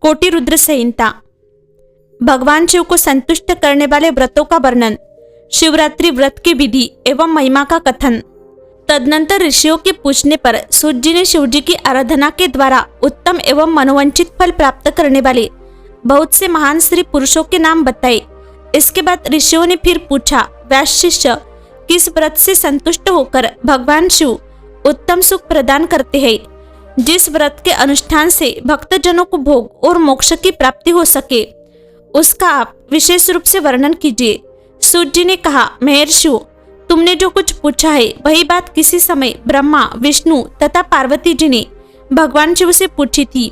कोटि रुद्र संहिता। भगवान शिव को संतुष्ट करने वाले व्रतों का वर्णन, शिवरात्रि व्रत की विधि एवं महिमा का कथन। तदनंतर ऋषियों के पूछने पर सूत जी ने शिव जी की आराधना के द्वारा उत्तम एवं मनोवांछित फल प्राप्त करने वाले बहुत से महान स्त्री पुरुषों के नाम बताए। इसके बाद ऋषियों ने फिर पूछा, व्यास शिष्य, किस व्रत से संतुष्ट होकर भगवान शिव उत्तम सुख प्रदान करते हैं, जिस व्रत के अनुष्ठान से भक्तजनों को भोग और मोक्ष की प्राप्ति हो सके, उसका आप विशेष रूप से वर्णन कीजिए। सूत जी ने कहा, महर्षियों, तुमने जो कुछ पूछा है वही बात किसी समय ब्रह्मा, विष्णु तथा पार्वती जी ने भगवान शिव से पूछी थी।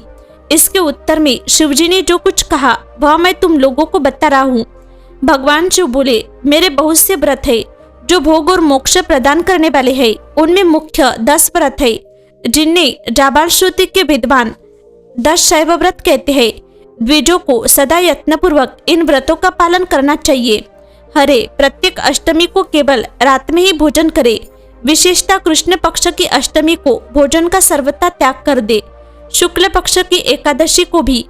इसके उत्तर में शिव जी ने जो कुछ कहा वह मैं तुम लोगों को बता रहा हूँ। भगवान शिव बोले, मेरे बहुत से व्रत है जो भोग और मोक्ष प्रदान करने वाले हैं। उनमें मुख्य 10 व्रत है जिन्हें जाबाल श्रुति के विद्वान 10 शैव व्रत कहते हैं। द्विजों को सदा यत्नपूर्वक इन व्रतों का पालन करना चाहिए। हरे प्रत्येक अष्टमी को केवल रात में ही भोजन करे, विशेषतः कृष्ण पक्ष की अष्टमी को भोजन का सर्वथा त्याग कर दे। शुक्ल पक्ष की एकादशी को भी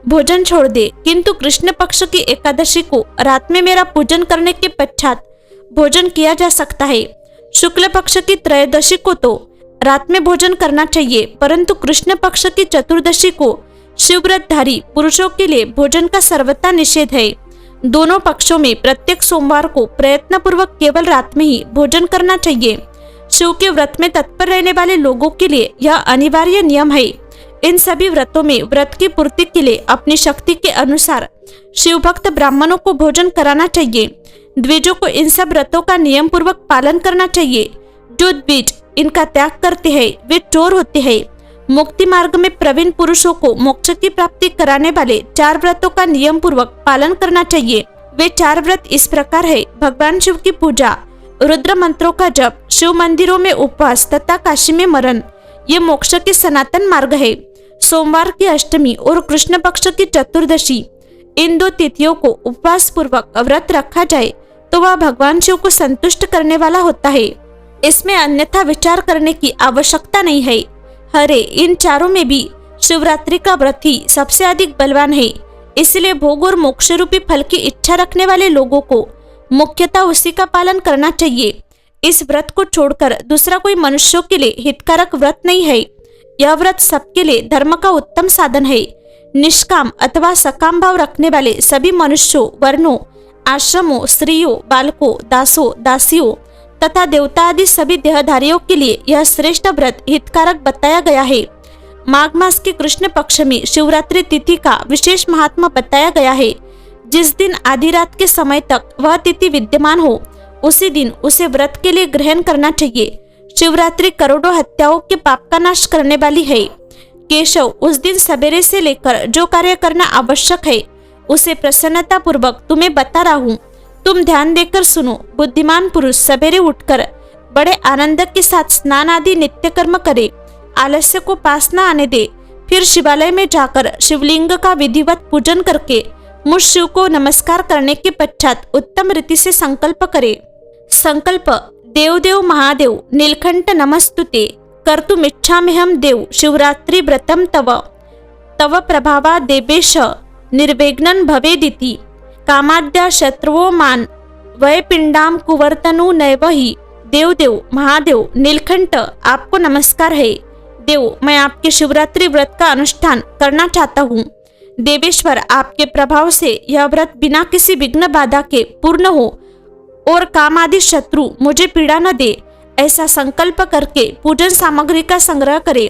भोजन छोड़ दे, किंतु कृष्ण पक्ष की एकादशी को रात में मेरा पूजन करने के पश्चात भोजन किया जा सकता है। शुक्ल पक्ष की त्रयोदशी को तो रात में भोजन करना चाहिए, परंतु कृष्ण पक्ष की चतुर्दशी को शिवव्रतधारी पुरुषों के लिए भोजन का सर्वथा निषेध है। दोनों पक्षों में प्रत्येक सोमवार को प्रयत्न पूर्वक केवल रात में ही भोजन करना चाहिए। शिव के व्रत में तत्पर रहने वाले लोगों के लिए यह अनिवार्य नियम है। इन सभी व्रतों में व्रत की पूर्ति के लिए अपनी शक्ति के अनुसार शिव भक्त ब्राह्मणों को भोजन कराना चाहिए। द्विजों को इन सब व्रतों का नियम पूर्वक पालन करना चाहिए। जो द्विज इनका त्याग करते हैं वे चोर होते हैं। मुक्ति मार्ग में प्रवीण पुरुषों को मोक्ष की प्राप्ति कराने वाले 4 व्रतों का नियम पूर्वक पालन करना चाहिए। वे 4 व्रत इस प्रकार है: भगवान शिव की पूजा, रुद्र मंत्रों का जप, शिव मंदिरों में उपवास तथा काशी में मरण, ये मोक्ष के सनातन मार्ग है। सोमवार की अष्टमी और कृष्ण पक्ष की चतुर्दशी, इन 2 तिथियों को उपवास पूर्वक व्रत रखा जाए तो वह भगवान शिव को संतुष्ट करने वाला होता है। इसमें अन्यथा विचार करने की आवश्यकता नहीं है। हरे, इन चारों में भी शिवरात्रि का व्रत ही सबसे अधिक बलवान है। इसलिए भोग और मोक्ष रूपी फल की इच्छा रखने वाले लोगों को मुख्यतः उसी का पालन करना चाहिए। इस व्रत को छोड़कर दूसरा कोई मनुष्यों के लिए हितकारक व्रत नहीं है। यह व्रत सबके लिए धर्म का उत्तम साधन है। निष्काम अथवा सकाम भाव रखने वाले सभी मनुष्यों, वर्णों, आश्रमों, स्त्रियों, बालकों, दासों, दासियों तथा देवता आदि सभी देहधारियों के लिए यह श्रेष्ठ व्रत हितकारक बताया गया है। माघ मास के कृष्ण पक्ष में शिवरात्रि तिथि का विशेष महात्मा बताया गया है। जिस दिन आधी रात के समय तक वह तिथि विद्यमान हो, उसी दिन उसे व्रत के लिए ग्रहण करना चाहिए। शिवरात्रि करोड़ों हत्याओं के पाप का नाश करने वाली है। केशव, उस दिन सवेरे से लेकर जो कार्य करना आवश्यक है उसे प्रसन्नता पूर्वक तुम्हें बता रहा हूँ। तुम ध्यान देकर सुनो। बुद्धिमान पुरुष सवेरे उठकर बड़े आनंद के साथ स्नान आदि नित्य कर्म करे, आलस्य को पास न आने दे। फिर शिवालय में जाकर शिवलिंग का विधिवत पूजन करके मुझ शिव को नमस्कार करने के पश्चात उत्तम रीति से संकल्प करे। संकल्प: देव देव महादेव नीलकंठ नमस्तुते कर्तुमिच्छाम्यहं देव शिवरात्रि व्रतम तव तव प्रभावा देवेश निर्विघ्नं भवेदिति कामाद्या शत्रुवो मान वय पिंडाम कुवर्तनु नैव ही। देव देव महादेव नीलकंठ, आपको नमस्कार है। देव, मैं आपके शिवरात्रि व्रत का अनुष्ठान करना चाहता हूँ। देवेश्वर, आपके प्रभाव से यह व्रत बिना किसी विघ्न बाधा के पूर्ण हो और काम आदि शत्रु मुझे पीड़ा न दे। ऐसा संकल्प करके पूजन सामग्री का संग्रह करे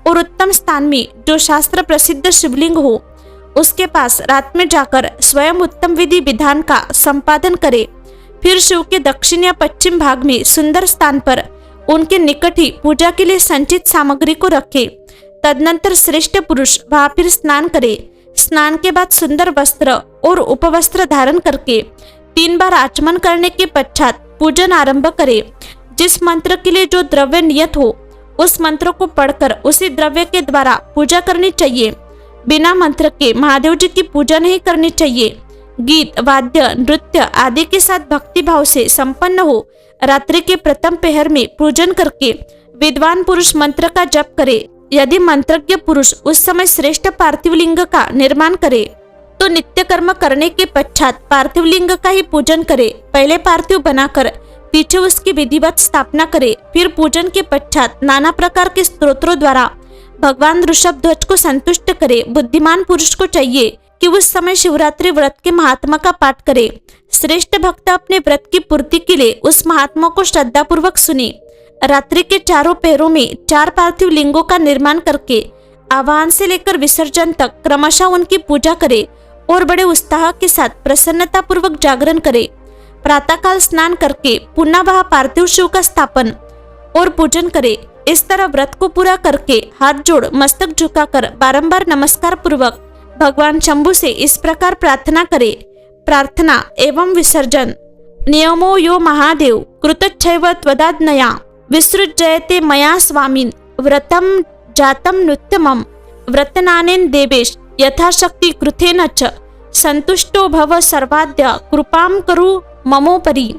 और उत्तम स्थान में जो शास्त्र प्रसिद्ध शिवलिंग हो उसके पास रात में जाकर स्वयं उत्तम विधि विधान का संपादन करे। फिर शिव के दक्षिण या पश्चिम भाग में सुंदर स्थान पर उनके निकट ही पूजा के लिए संचित सामग्री को रखे। तदनंतर श्रेष्ठ पुरुष वहां फिर स्नान करे। स्नान के बाद सुंदर वस्त्र और उपवस्त्र धारण करके 3 बार आचमन करने के पश्चात पूजन आरंभ करे। जिस मंत्र के लिए जो द्रव्य नियत हो उस मंत्र को पढ़कर उसी द्रव्य के द्वारा पूजा करनी चाहिए। बिना मंत्र के महादेव जी की पूजा नहीं करनी चाहिए। गीत, वाद्य, नृत्य आदि के साथ भक्ति भाव से संपन्न हो रात्रि के प्रथम पहर में पूजन करके विद्वान पुरुष मंत्र का जप करे। यदि मंत्रज्ञ पुरुष उस समय श्रेष्ठ पार्थिव लिंग का निर्माण करे तो नित्य कर्म करने के पश्चात पार्थिव लिंग का ही पूजन करे। पहले पार्थिव बनाकर पीछे उसकी विधिवत स्थापना करे, फिर पूजन के पश्चात नाना प्रकार के स्तोत्रों द्वारा भगवान ऋषभ ध्वज को संतुष्ट करे। बुद्धिमान पुरुष को चाहिए कि उस समय शिवरात्रि व्रत के महात्मा का पाठ करे। श्रेष्ठ भक्त अपने व्रत की पूर्ति के लिए उस महात्मा को श्रद्धा पूर्वक सुने। रात्रि के चारों पहरों में 4 पार्थिव लिंगों का निर्माण करके आवाहन से लेकर विसर्जन तक क्रमशः उनकी पूजा करे और बड़े उत्साह के साथ प्रसन्नता पूर्वक जागरण करे। प्रातःकाल स्नान करके पुनः वह पार्थिव शिव का स्थापन और पूजन करे। इस तरह व्रत को पूरा करके हाथ जोड़ मस्तक झुकाकर बारंबार नमस्कार पूर्वक भगवान शंभु से इस प्रकार प्रार्थना करे। प्रार्थना एवं विसर्जन। नियमो यो महादेव कृतच्छैव त्वदाज्ञया विसृज्यते मया स्वामिन् व्रतं जातं नुत्तमं व्रतनानेन देवेश यथाशक्ति कृतेन च संतुष्टो भव सर्वाद्य कृपाम करु ममोपरि।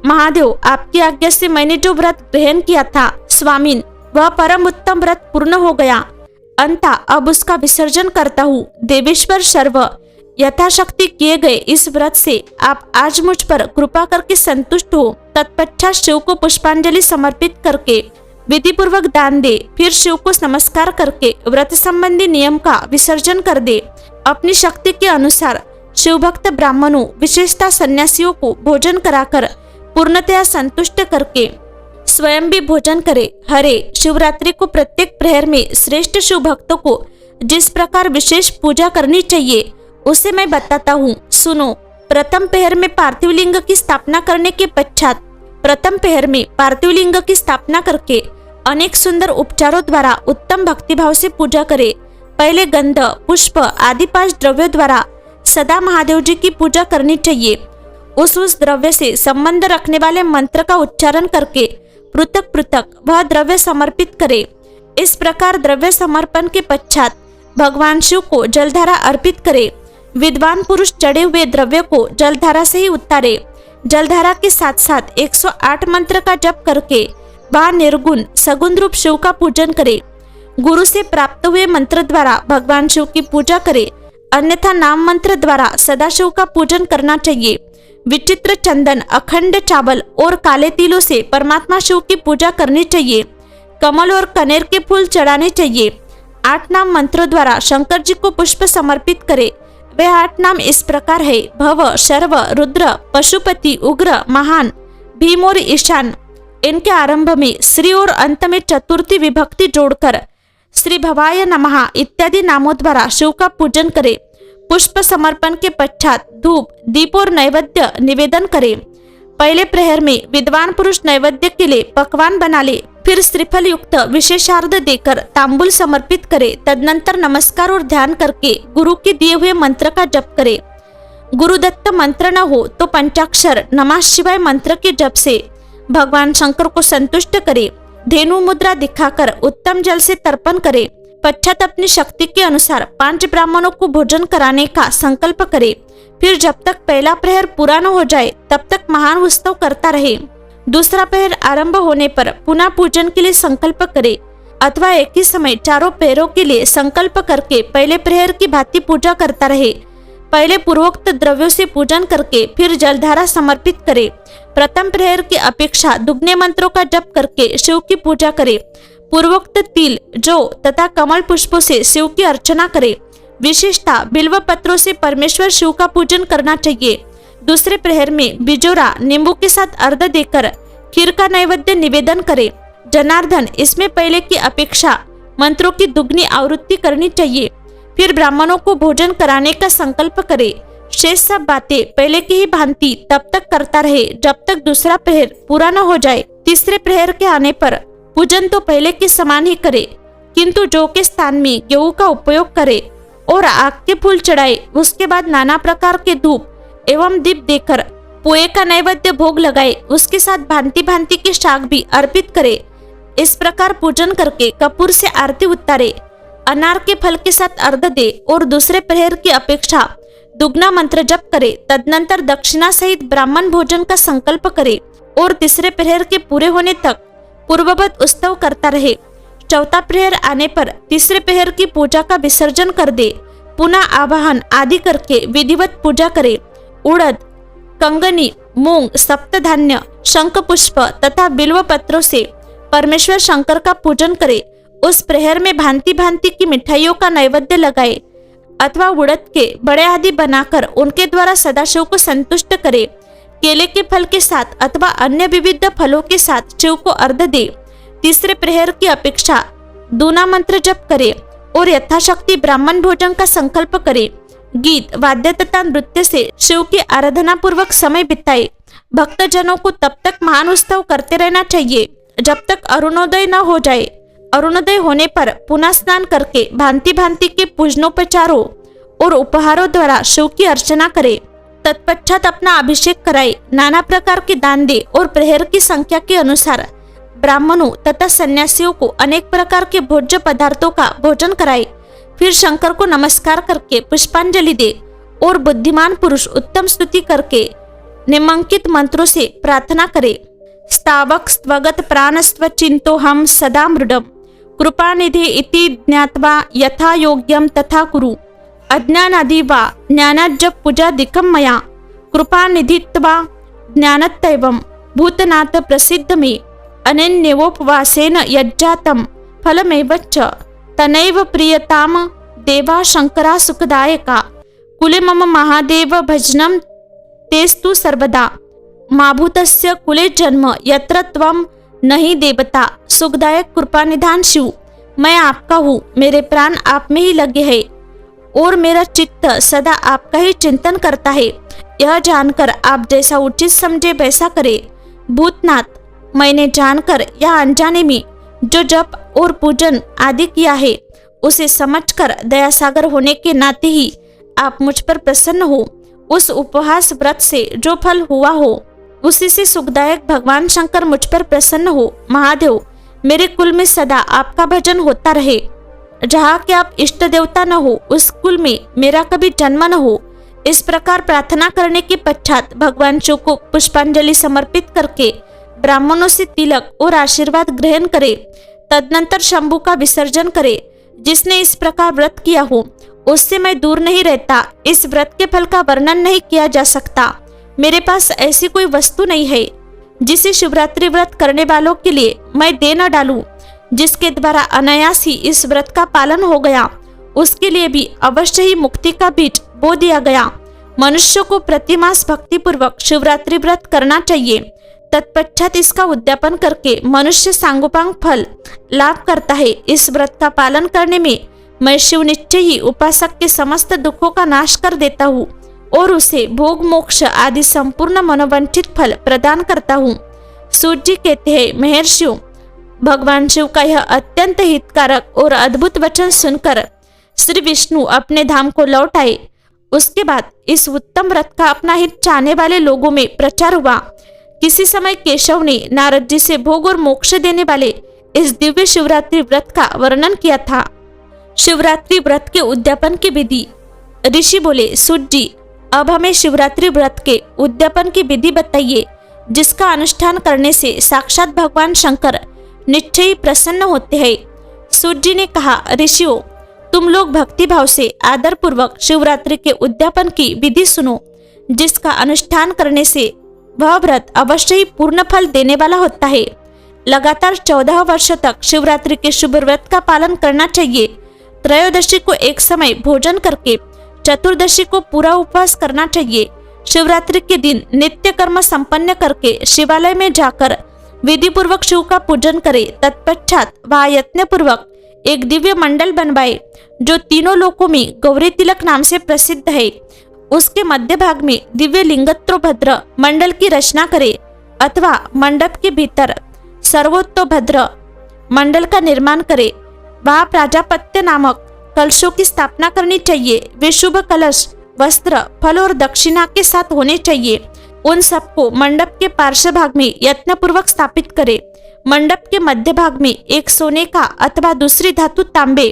महादेव, आपकी आज्ञा से मैंने जो व्रत ग्रहण किया था स्वामिन, वह परम उत्तम व्रत पूर्ण हो गया। अंता अब उसका विसर्जन करता हूँ। देवेश्वर सर्व यथाशक्ति किए गए इस व्रत से आप आज मुझ पर कृपा करके संतुष्ट हो। तत्पश्चात शिव को पुष्पांजलि समर्पित करके विधि पूर्वक दान दे। फिर शिव को नमस्कार करके व्रत संबंधी नियम का विसर्जन कर दे। अपनी शक्ति के अनुसार शिव भक्त ब्राह्मणों विशेषतः सन्यासियों को भोजन कराकर पूर्णतया संतुष्ट करके स्वयं भी भोजन करे। हरे, शिवरात्रि को प्रत्येक प्रहर में श्रेष्ठ शिव भक्तों को जिस प्रकार विशेष पूजा करनी चाहिए उसे मैं बताता हूँ, सुनो। प्रथम पहर में पार्थिव लिंग की स्थापना करने के पश्चात प्रथम पहर में पार्थिव लिंग की स्थापना करके अनेक सुंदर उपचारों द्वारा उत्तम भक्तिभाव से पूजा करे। पहले गंध, पुष्प आदि 5 द्रव्यों द्वारा सदा महादेव जी की पूजा करनी चाहिए। उस द्रव्य से संबंध रखने वाले मंत्र का उच्चारण करके पृथक पृथक वह द्रव्य समर्पित करे। इस प्रकार द्रव्य समर्पण के पश्चात भगवान शिव को जलधारा अर्पित करे। विद्वान पुरुष चढ़े हुए द्रव्य को जलधारा से ही उतारे। जलधारा के साथ साथ 108 मंत्र का जप करके वह निर्गुण सगुण रूप शिव का पूजन करे। गुरु से प्राप्त हुए मंत्र द्वारा भगवान शिव की पूजा करे, अन्यथा नाम मंत्र द्वारा सदाशिव का पूजन करना चाहिए। विचित्र चंदन, अखंड चावल और काले तिलों से परमात्मा शिव की पूजा करनी चाहिए। कमल और कनेर के फूल चढ़ाने चाहिए। 8 नाम मंत्रों द्वारा शंकर जी को पुष्प समर्पित करे। वे 8 नाम इस प्रकार है: भव, शर्व, रुद्र, पशुपति, उग्र, महान, भीम और ईशान। इनके आरंभ में श्री और अंत में चतुर्थी विभक्ति जोड़कर श्री भवाय नमः इत्यादि नामों द्वारा शिव का पूजन करे। पुष्प समर्पण के पश्चात धूप, दीप और नैवेद्य निवेदन करे। पहले प्रहर में विद्वान पुरुष नैवेद्य के लिए पकवान बना ले, फिर श्रीफल युक्त विशेषार्घ देकर तांबूल समर्पित करे। तदनंतर नमस्कार और ध्यान करके गुरु के दिए हुए मंत्र का जप करे। गुरुदत्त मंत्र न हो तो पंचाक्षर नमः शिवाय मंत्र के जप से भगवान शंकर को संतुष्ट करे। धेनु मुद्रा दिखाकर उत्तम जल से तर्पण करे। पश्चात अपनी शक्ति के अनुसार 5 ब्राह्मणों को भोजन कराने का संकल्प करे। फिर जब तक पहला प्रहर पूरा न हो जाए तब तक महान उत्सव करता रहे। दूसरा प्रहर आरंभ होने पर पुनः पूजन के लिए संकल्प करे, अथवा एक ही समय चारों प्रहरों के लिए संकल्प करके पहले प्रहर की भांति पूजा करता रहे। पहले पूर्वोक्त द्रव्यों से पूजन करके फिर जलधारा समर्पित करे। प्रथम प्रहर की अपेक्षा दुगने मंत्रों का जप करके शिव की पूजा करे। पूर्वोक्त तिल, जौ तथा कमल पुष्पों से शिव की अर्चना करे। विशेषतः बिल्व पत्रों से परमेश्वर शिव का पूजन करना चाहिए। दूसरे प्रहर में बिजोरा नींबू के साथ अर्घ देकर खीर का नैवेद्य निवेदन करे। जनार्दन, इसमें पहले की अपेक्षा मंत्रों की दुगनी आवृत्ति करनी चाहिए। फिर ब्राह्मणों को भोजन कराने का संकल्प करे। शेष सब बातें पहले की ही भांति तब तक करता रहे जब तक दूसरा प्रहर पूरा न हो जाए। तीसरे प्रहर के आने पर पूजन तो पहले के समान ही करे, किंतु जौ के स्थान में गेहूं का उपयोग करे और आग के फूल चढ़ाए। उसके बाद नाना प्रकार के धूप एवं दीप देकर पोए का नैवेद्य भोग लगाए। उसके साथ भांति भांति के शाक भी अर्पित करे। इस प्रकार पूजन करके कपूर से आरती उतारे। अनार के फल के साथ अर्घ दे और दूसरे प्रहर की अपेक्षा दुगना मंत्र जप करे। तदनंतर दक्षिणा सहित ब्राह्मण भोजन का संकल्प करे और तीसरे प्रहर के पूरे होने तक पूर्ववत उत्सव करता रहे। चौथा प्रहर आने पर तीसरे प्रहर की पूजा का विसर्जन कर दे। पुनः आवाहन आदि करके विधिवत पूजा करे। उड़द, कंगनी, मूंग, सप्तधान्य, शंख पुष्प तथा बिल्व पत्रों से परमेश्वर शंकर का पूजन करे। उस प्रहर में भांति भांति की मिठाइयों का नैवेद्य लगाए अथवा उड़द के बड़े आदि बनाकर उनके द्वारा सदाशिव को संतुष्ट करे। केले के फल के साथ अथवा अन्य विविध फलों के साथ शिव को अर्घ्य दे। तीसरे प्रहर की अपेक्षा दूना मंत्र जप करे और यथाशक्ति ब्राह्मण भोजन का संकल्प करे। गीत, वाद्य तथा नृत्य से शिव की आराधना पूर्वक समय बिताए। भक्तजनों को तब तक महान उत्सव करते रहना चाहिए जब तक अरुणोदय न हो जाए। अरुणोदय होने पर पुनः स्नान करके भांति भांति के पूजनोपचारों और उपहारों द्वारा शिव की अर्चना करे। तत्पश्चात अपना अभिषेक कराए, नाना प्रकार के दान दे और प्रहर की संख्या के अनुसार ब्राह्मणों तथा सन्यासियों को अनेक प्रकार के भोज्य पदार्थों का भोजन कराए। फिर शंकर को नमस्कार करके पुष्पांजलि दे और बुद्धिमान पुरुष उत्तम स्तुति करके निम्नलिखित मंत्रों से प्रार्थना करे। स्तावक स्वगत प्राणस्व चिंतो हम सदा मृडम कृपानिधि इति ज्ञात्वा यथा योग्यम तथा कुरु अज्ञानादि वा ज्ञानाज्ज पूजादिकं मया कृपानिधित्वा ज्ञानत्तैवं भूतनाथ प्रसिद्ध मे अनन्योपवासेन यज्जातं फलमेवच्च तनैव प्रियताम देवा शंकरा सुखदायका कुले मम महादेव भजनं तेस्तु सर्वदा माभूतस्य कुले जन्म यत्र त्वं नहीं देवता सुखदायक कृपा निधान शिव। मैं आपका हूँ, मेरे प्राण आप में ही लगे हैं और मेरा चित्त सदा आपका ही चिंतन करता है। यह जानकर आप जैसा उचित समझे वैसा करे। भूतनाथ, मैंने जानकर या अनजाने में जो जप और पूजन आदि किया है उसे समझकर दयासागर होने के नाते ही आप मुझ पर प्रसन्न हो। उस उपवास व्रत से जो फल हुआ हो उसी से सुखदायक भगवान शंकर मुझ पर प्रसन्न हो। महादेव, मेरे कुल में सदा आपका भजन होता रहे। जहाँ के आप इष्ट देवता न हो उस कुल में मेरा कभी जन्म न हो। इस प्रकार प्रार्थना करने के पश्चात भगवान शिव को पुष्पांजलि समर्पित करके ब्राह्मणों से तिलक और आशीर्वाद ग्रहण करे। तदनंतर शंभु का विसर्जन करे। जिसने इस प्रकार व्रत किया हो उससे मैं दूर नहीं रहता। इस व्रत के फल का वर्णन नहीं किया जा सकता। मेरे पास ऐसी कोई वस्तु नहीं है जिसे शिवरात्रि व्रत करने वालों के लिए मैं दे न डालूं। जिसके द्वारा अनायास ही इस व्रत का पालन हो गया उसके लिए भी अवश्य ही मुक्ति का बीज बो दिया गया। मनुष्य को प्रतिमास भक्ति पूर्वक शिवरात्रि व्रत करना चाहिए। तत्पश्चात इसका उद्यापन करके मनुष्य सांगोपांग फल लाभ करता है। इस व्रत का पालन करने में मैं शिव निश्चय ही उपासक के समस्त दुखों का नाश कर देता हूँ और उसे भोग मोक्ष आदि संपूर्ण मनोवांछित फल प्रदान करता हूँ। सूत जी कहते हैं, महर्षियों, भगवान शिव का यह अत्यंत हितकारक और अद्भुत वचन सुनकर श्री विष्णु अपने धाम को लौट आए। उसके बाद इस उत्तम व्रत का अपना हित चाहने वाले लोगों में प्रचार हुआ। किसी समय केशव ने नारद जी से भोग और मोक्ष देने वाले इस दिव्य शिवरात्रि व्रत का वर्णन किया था। शिवरात्रि व्रत के उद्यापन की विधि। ऋषि बोले, सूत जी, अब हमें शिवरात्रि व्रत के उद्यापन की विधि बताइए जिसका अनुष्ठान करने से साक्षात भगवान शंकर निश्चय ही प्रसन्न होते हैं। सूत जी ने कहा, ऋषियों, तुम लोग भक्ति भाव से आदर पूर्वक शिवरात्रि के उद्यापन की विधि सुनो, जिसका अनुष्ठान करने से वह व्रत अवश्य ही पूर्ण फल देने वाला होता है। लगातार 14 वर्ष तक शिवरात्रि के शुभ व्रत का पालन करना चाहिए। त्रयोदशी को एक समय भोजन करके चतुर्दशी को पूरा उपवास करना चाहिए। शिवरात्रि के दिन नित्य कर्म संपन्न करके शिवालय में जाकर विधि पूर्वक शिव का पूजन करे। तत्पश्चात वह यत्न पूर्वक एक दिव्य मंडल बनवाए जो तीनों लोकों में गौरी तिलक नाम से प्रसिद्ध है। उसके मध्य भाग में दिव्य लिंगोत्तभद्र मंडल की रचना करे अथवा मंडप के भीतर सर्वोत्तभद्र मंडल का निर्माण करे। वहाँ प्राजापत्य नामक कलशों की स्थापना करनी चाहिए। वे शुभ कलश वस्त्र, फल और दक्षिणा के साथ होने चाहिए। उन सबको मंडप के पार्श्व भाग में यत्न पूर्वक स्थापित करे। मंडप के मध्य भाग में एक सोने का अथवा दूसरी धातु तांबे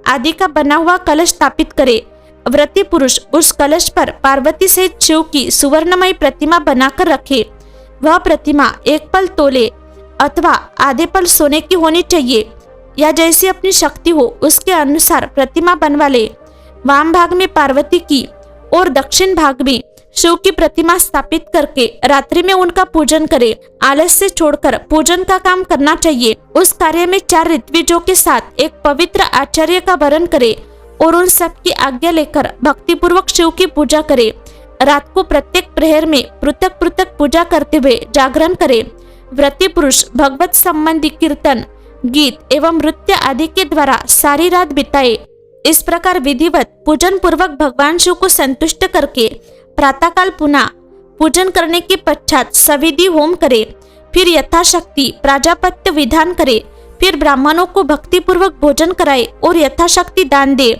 आदि का बना हुआ कलश स्थापित करे। व्रती पुरुष उस कलश पर पार्वती सहित शिव की सुवर्णमय प्रतिमा बनाकर रखे। वह प्रतिमा 1 पल तोले अथवा आधे पल सोने की होनी चाहिए। या जैसी अपनी शक्ति हो उसके अनुसार प्रतिमा बनवा ले। वाम भाग में पार्वती की और दक्षिण भाग में शिव की प्रतिमा स्थापित करके रात्रि में उनका पूजन करे। आलस्य छोड़कर पूजन का काम करना चाहिए। उस कार्य में 4 ऋत्विजों के साथ एक पवित्र आचार्य का वरण करे और उन सब की आज्ञा लेकर भक्तिपूर्वक शिव की पूजा करे। रात को प्रत्येक प्रहर में पृथक पृथक पूजा करते हुए जागरण करे। व्रती पुरुष भगवत संबंधी कीर्तन, गीत एवं नृत्य आदि के द्वारा सारी रात बिताए। इस प्रकार विधिवत पूजन पूर्वक भगवान शिव को संतुष्ट करके प्रातःकाल पुनः पूजन करने के पश्चात सविधि होम करे। फिर यथाशक्ति प्राजापत्य विधान करे। फिर ब्राह्मणों को भक्ति पूर्वक भोजन कराए और यथाशक्ति दान दे।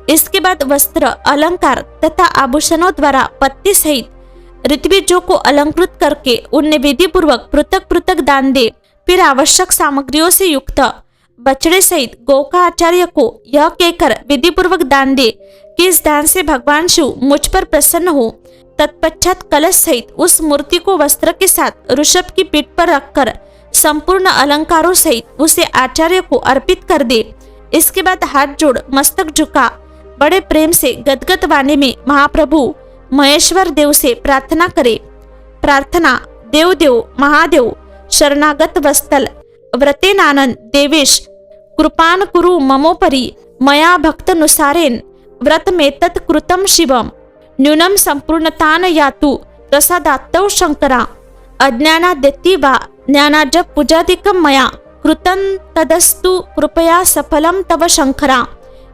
इसके बाद वस्त्र, अलंकार तथा आभूषणों द्वारा पत्नी सहित ऋत्विजों को अलंकृत करके उन्हें विधि पूर्वक पृथक पृथक दान दे। फिर आवश्यक सामग्रियों से युक्त बछड़े सहित गौ का आचार्य को यह कहकर विधि पूर्वक दान दे कि इस दान से भगवान शिव मुझ पर प्रसन्न हो। तत्पश्चात कलश सहित उस मूर्ति को वस्त्र के साथ ऋषभ की पीठ पर रखकर संपूर्ण अलंकारों सहित उसे आचार्य को अर्पित कर दे। इसके बाद हाथ जोड़ मस्तक झुका बड़े प्रेम से गदगद वाणी में महाप्रभु महेश्वर देव से प्रार्थना करे। प्रार्थना: देव देव महादेव शरणागत वत्सल व्रतेनानंद देवेश कृपान कुरु ममोपरि मया भक्तनुसारेण व्रतमेतत् कृतं शिवम न्यूनं संपूर्णतान यातु प्रसादात्तौ शंकरा अज्ञानाद्यति वा ज्ञानाज पूजादिकं मया कृतं तदस्तु कृपया सफलम तव शंकरा।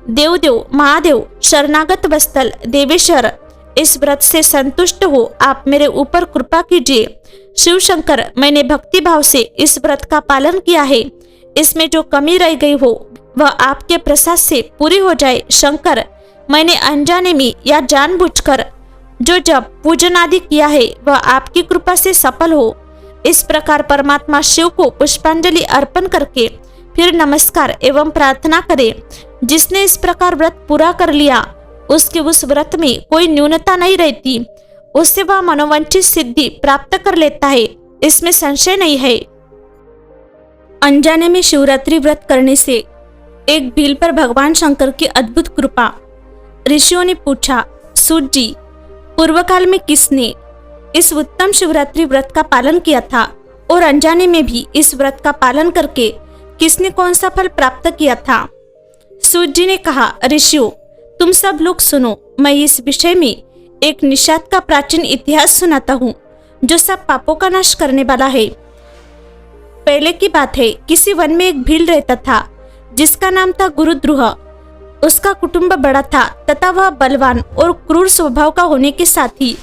देव देव महादेव शरणागत वत्सल देवेश्वर, इस व्रत से संतुष्ट हो आप मेरे ऊपर कृपा कीजिए। शिव शंकर, मैंने भक्ति भाव से इस व्रत का पालन किया है। इसमें जो कमी रह गई हो वह आपके प्रसाद से पूरी हो जाए। शंकर, मैंने अनजाने में या जानबूझकर जो जप पूजन आदि किया है वह आपकी कृपा से सफल हो। इस प्रकार परमात्मा शिव को पुष्पांजलि अर्पण करके फिर नमस्कार एवं प्रार्थना करे। जिसने इस प्रकार व्रत पूरा कर लिया उसके उस व्रत में कोई न्यूनता नहीं रहती, उससे वह मनोवांछित सिद्धि प्राप्त कर लेता है, इसमें संशय नहीं है। अनजाने में शिवरात्रि व्रत करने से एक भील पर भगवान शंकर की अद्भुत कृपा। ऋषियों ने पूछा, सूत जी, पूर्व काल में किसने इस उत्तम शिवरात्रि व्रत का पालन किया था और अनजाने में भी इस व्रत का पालन करके किसने कौन सा फल प्राप्त किया था? सूत जी ने कहा, ऋषियों, तुम सब लोग सुनो, मैं इस विषय में एक निषाद का प्राचीन इतिहास सुनाता हूँ जो सब पापों का नाश करने वाला है। पहले की बात है, किसी वन में एक भील रहता था जिसका नाम था गुरुद्रुह। उसका कुटुंब बड़ा था तथा वह बलवान और क्रूर स्वभाव का होने के साथ ही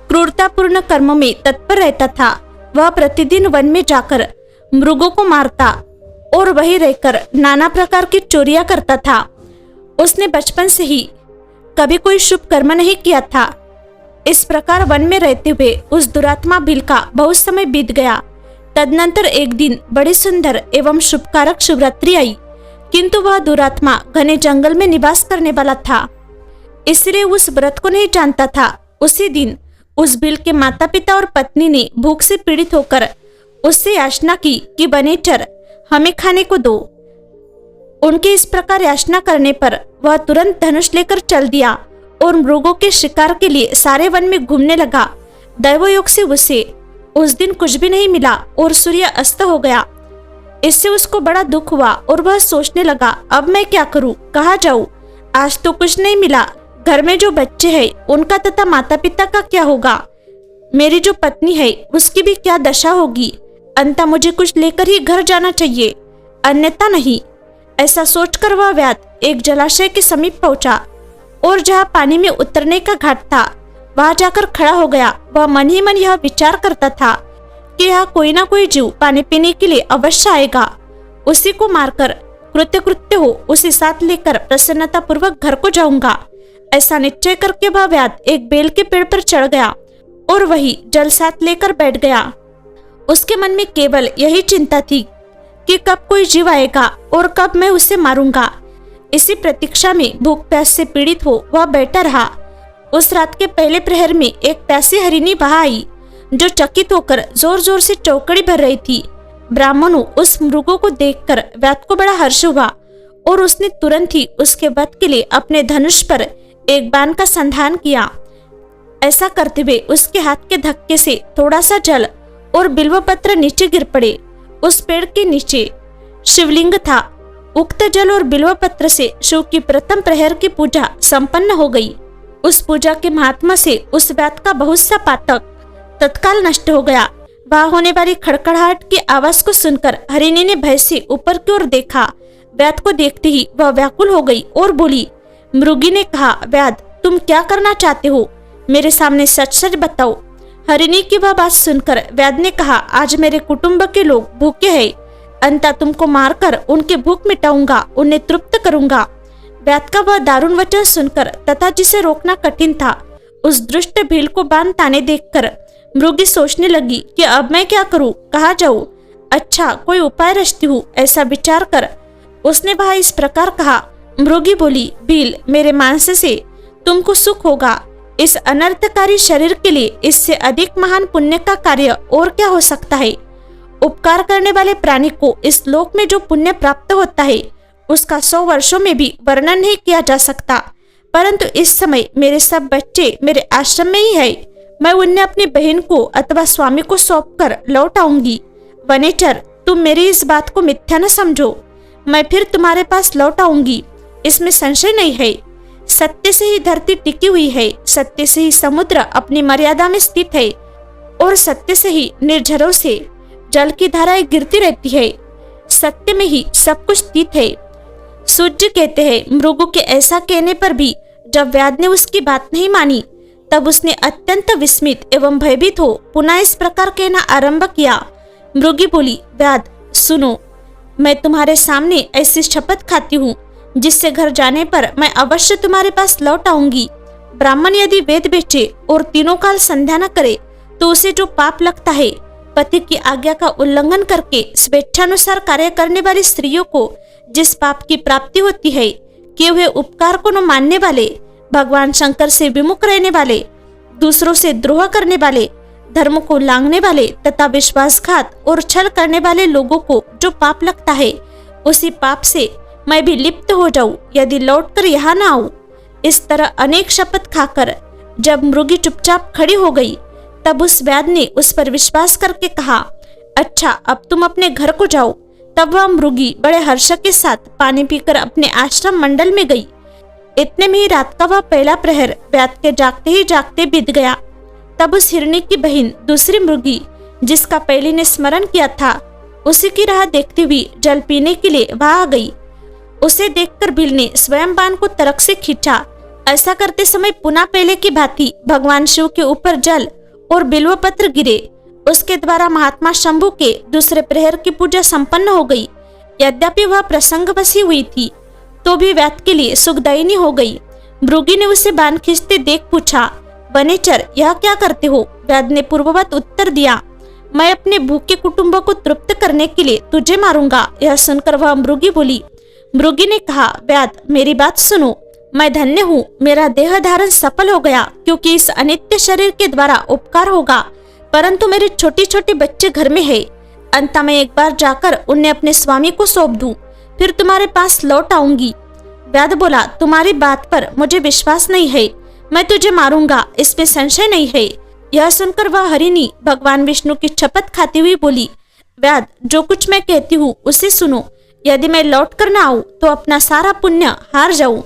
क्रूरतापूर्ण कर्मों में तत्पर रहता था। वह प्रतिदिन वन में जाकर मृगों को मारता और वहीं रहकर नाना प्रकार की चोरियां करता था। उसने बचपन से ही कभी कोई शुभ कर्म नहीं किया था। इस प्रकार वन में रहते हुए उस दुरात्मा भील का बहुत समय बीत गया। तदनंतर एक दिन बड़ी सुंदर एवं शुभकारक शिवरात्रि आई, किंतु वह दुरात्मा घने जंगल में निवास करने वाला था, इसलिए उस व्रत को नहीं जानता था। उसी दिन उस भील के माता पिता और पत्नी ने भूख से पीड़ित होकर उससे याचना की कि वनेचर, हमें खाने को दो। उनके इस प्रकार याचना करने पर वह तुरंत धनुष लेकर चल दिया और मृगों के शिकार के लिए सारे वन में घूमने लगा। दैवयोग से उसे उस दिन कुछ भी नहीं मिला और सूर्य अस्त हो गया। इससे उसको बड़ा दुख हुआ और वह सोचने लगा, अब मैं क्या करूं, कहाँ जाऊं? आज तो कुछ नहीं मिला। घर में जो बच्चे हैं उनका तथा माता पिता का क्या होगा? मेरी जो पत्नी है उसकी भी क्या दशा होगी? अंततः मुझे कुछ लेकर ही घर जाना चाहिए, अन्यथा नहीं। ऐसा सोचकर वह व्याध एक जलाशय के समीप पहुंचा और जहां पानी में उतरने का घाट था वहां जाकर खड़ा हो गया। वह मन ही मन यह विचार करता था कि यहाँ कोई ना कोई जीव पानी पीने के लिए अवश्य आएगा। उसी को मारकर कृत्य हो उसे साथ लेकर प्रसन्नता पूर्वक घर को जाऊंगा। ऐसा निश्चय करके वह व्याध एक बेल के पेड़ पर चढ़ गया और वही जल साथ लेकर बैठ गया। उसके मन में केवल यही चिंता थी कि कब कोई जीव आएगा और कब मैं उसे मारूंगा। इसी प्रतीक्षा में भूख प्यास से पीड़ित हो वह बैठा रहा। उस रात के पहले प्रहर में एक प्यासी हरिणी वहां आई जो चकित होकर जोर जोर से चौकड़ी भर रही थी। ब्राह्मणों उस मृगों को देखकर व्याध को बड़ा हर्ष हुआ और उसने तुरंत ही उसके वध के लिए अपने धनुष पर एक बाण का संधान किया। ऐसा करते हुए उसके हाथ के धक्के से थोड़ा सा जल और बिल्वपत्र नीचे गिर पड़े। उस पेड़ के नीचे शिवलिंग था। उक्त जल और बिल्वपत्र से शिव की प्रथम प्रहर की पूजा संपन्न हो गई। उस पूजा के महात्मा से उस व्याध का बहुत सा पातक तत्काल नष्ट हो गया। वहां होने वाली खड़खड़ाहट की आवाज को सुनकर हरिणी ने भय से ऊपर की ओर देखा। व्याध को देखते ही वह व्याकुल हो गई और बोली। मृगी ने कहा, व्याध तुम क्या करना चाहते हो? मेरे सामने सच सच बताओ। हरिणी की वह बात सुनकर व्याध ने कहा, आज मेरे कुटुंब के लोग भूखे हैं, अंततः तुमको मारकर उनकी भूख मिटाऊंगा, उन्हें तृप्त करूंगा। व्याध का वह दारुण वचन सुनकर तथा जिसे रोकना कठिन था, उस दुष्ट भील को बाण ताने देखकर मृगी सोचने लगी कि अब मैं क्या करूं, कहाँ जाऊं? अच्छा कोई उपाय रचती हूँ। ऐसा विचार कर उसने वह इस प्रकार कहा। मृगी बोली, भील मेरे मांस से तुमको सुख होगा। इस अनर्थकारी शरीर के लिए इससे अधिक महान पुण्य का कार्य और क्या हो सकता है? उपकार करने वाले प्राणी को इस लोक में जो पुण्य प्राप्त होता है उसका 100 वर्षों में भी वर्णन नहीं किया जा सकता। परंतु इस समय मेरे सब बच्चे मेरे आश्रम में ही है। मैं उन्हें अपनी बहन को अथवा स्वामी को सौंप कर लौट आऊंगी। वनेचर तुम मेरी इस बात को मिथ्या न समझो। मैं फिर तुम्हारे पास लौट आऊंगी, इसमें संशय नहीं है। सत्य से ही धरती टिकी हुई है, सत्य से ही समुद्र अपनी मर्यादा में स्थित है और सत्य से ही निर्झरों से जल की धाराएं गिरती रहती है। सत्य में ही सब कुछ स्थित है। सूर्य कहते हैं। मृगु के ऐसा कहने पर भी जब व्याध ने उसकी बात नहीं मानी तब उसने अत्यंत विस्मित एवं भयभीत हो पुनः इस प्रकार कहना आरंभ किया। मृगी बोली, व्याध सुनो, मैं तुम्हारे सामने ऐसी शपथ खाती हूँ जिससे घर जाने पर मैं अवश्य तुम्हारे पास लौट आऊंगी। ब्राह्मण यदि वेद बेचे और तीनों काल संध्या न करे तो उसे जो पाप लगता है, पति की आज्ञा का उल्लंघन करके स्वेच्छानुसार कार्य करने वाली स्त्रियों को जिस पाप की प्राप्ति होती है, किए हुए उपकार को न मानने वाले, भगवान शंकर से विमुख रहने वाले, दूसरों से द्रोह करने वाले, धर्म को लांघने वाले तथा विश्वासघात और छल करने वाले लोगों को जो पाप लगता है, उसी पाप से मैं भी लिप्त हो जाऊं यदि लौटकर यहाँ न आऊं। इस तरह अनेक शपथ खाकर जब मृगी चुपचाप खड़ी हो गई तब उस व्याध ने उस पर विश्वास करके कहा, अच्छा अब तुम अपने घर को जाओ। तब वह मृगी बड़े हर्ष के साथ पानी पीकर अपने आश्रम मंडल में गई। इतने में ही रात का वह पहला प्रहर व्याध के जागते ही जागते बीत गया। तब उस हिरणी की बहन दूसरी मृगी जिसका पहले ने स्मरण किया था, उसी की राह देखती हुई जल पीने के लिए वहां आ गई। उसे देखकर भील ने स्वयं बाण को तरक से खींचा। ऐसा करते समय पुनः पहले की भांति भगवान शिव के ऊपर जल और बिल्वपत्र गिरे। उसके द्वारा महात्मा शंभु के दूसरे प्रहर की पूजा संपन्न हो गई। यद्यपि वह प्रसंग बसी हुई थी तो भी व्याध के लिए सुखदायिनी हो गई। मृगी ने उसे बाण खींचते देख पूछा, वनेचर यह क्या करते हो? व्याध ने पूर्ववत उत्तर दिया, मैं अपने भूखे कुटुंब को तृप्त करने के लिए तुझे मारूंगा। यह सुनकर वह मृगी बोली। मृगी ने कहा, व्याध मेरी बात सुनो, मैं धन्य हूँ, मेरा देह धारण सफल हो गया क्योंकि इस अनित्य शरीर के द्वारा उपकार होगा, परंतु मेरे छोटे छोटे बच्चे घर में है। अंत में एक बार जाकर उन्हें अपने स्वामी को सौंप दूं, फिर तुम्हारे पास लौट आऊंगी। व्याध बोला, तुम्हारी बात पर मुझे विश्वास नहीं है, मैं तुझे मारूंगा, इसमें संशय नहीं है। यह सुनकर वह हरिणी भगवान विष्णु की शपथ खाती हुई बोली, व्याध जो कुछ मैं कहती हूँ उसे सुनो। यदि मैं लौट कर न आऊं तो अपना सारा पुण्य हार जाऊं,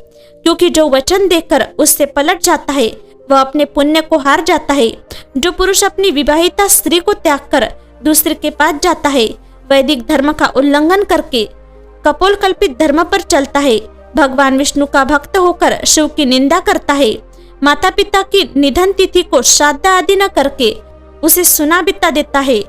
क्योंकि जो वचन देकर उससे पलट जाता है वह अपने पुण्य को हार जाता है। जो पुरुष अपनी विवाहिता स्त्री को त्याग कर दूसरे के पास जाता है, वैदिक धर्म का उल्लंघन करके कपोल कल्पित धर्म पर चलता है, भगवान विष्णु का भक्त होकर शिव की निंदा करता है, माता पिता की निधन तिथि को श्राद्ध आदि न करके उसे सुना बिता देता है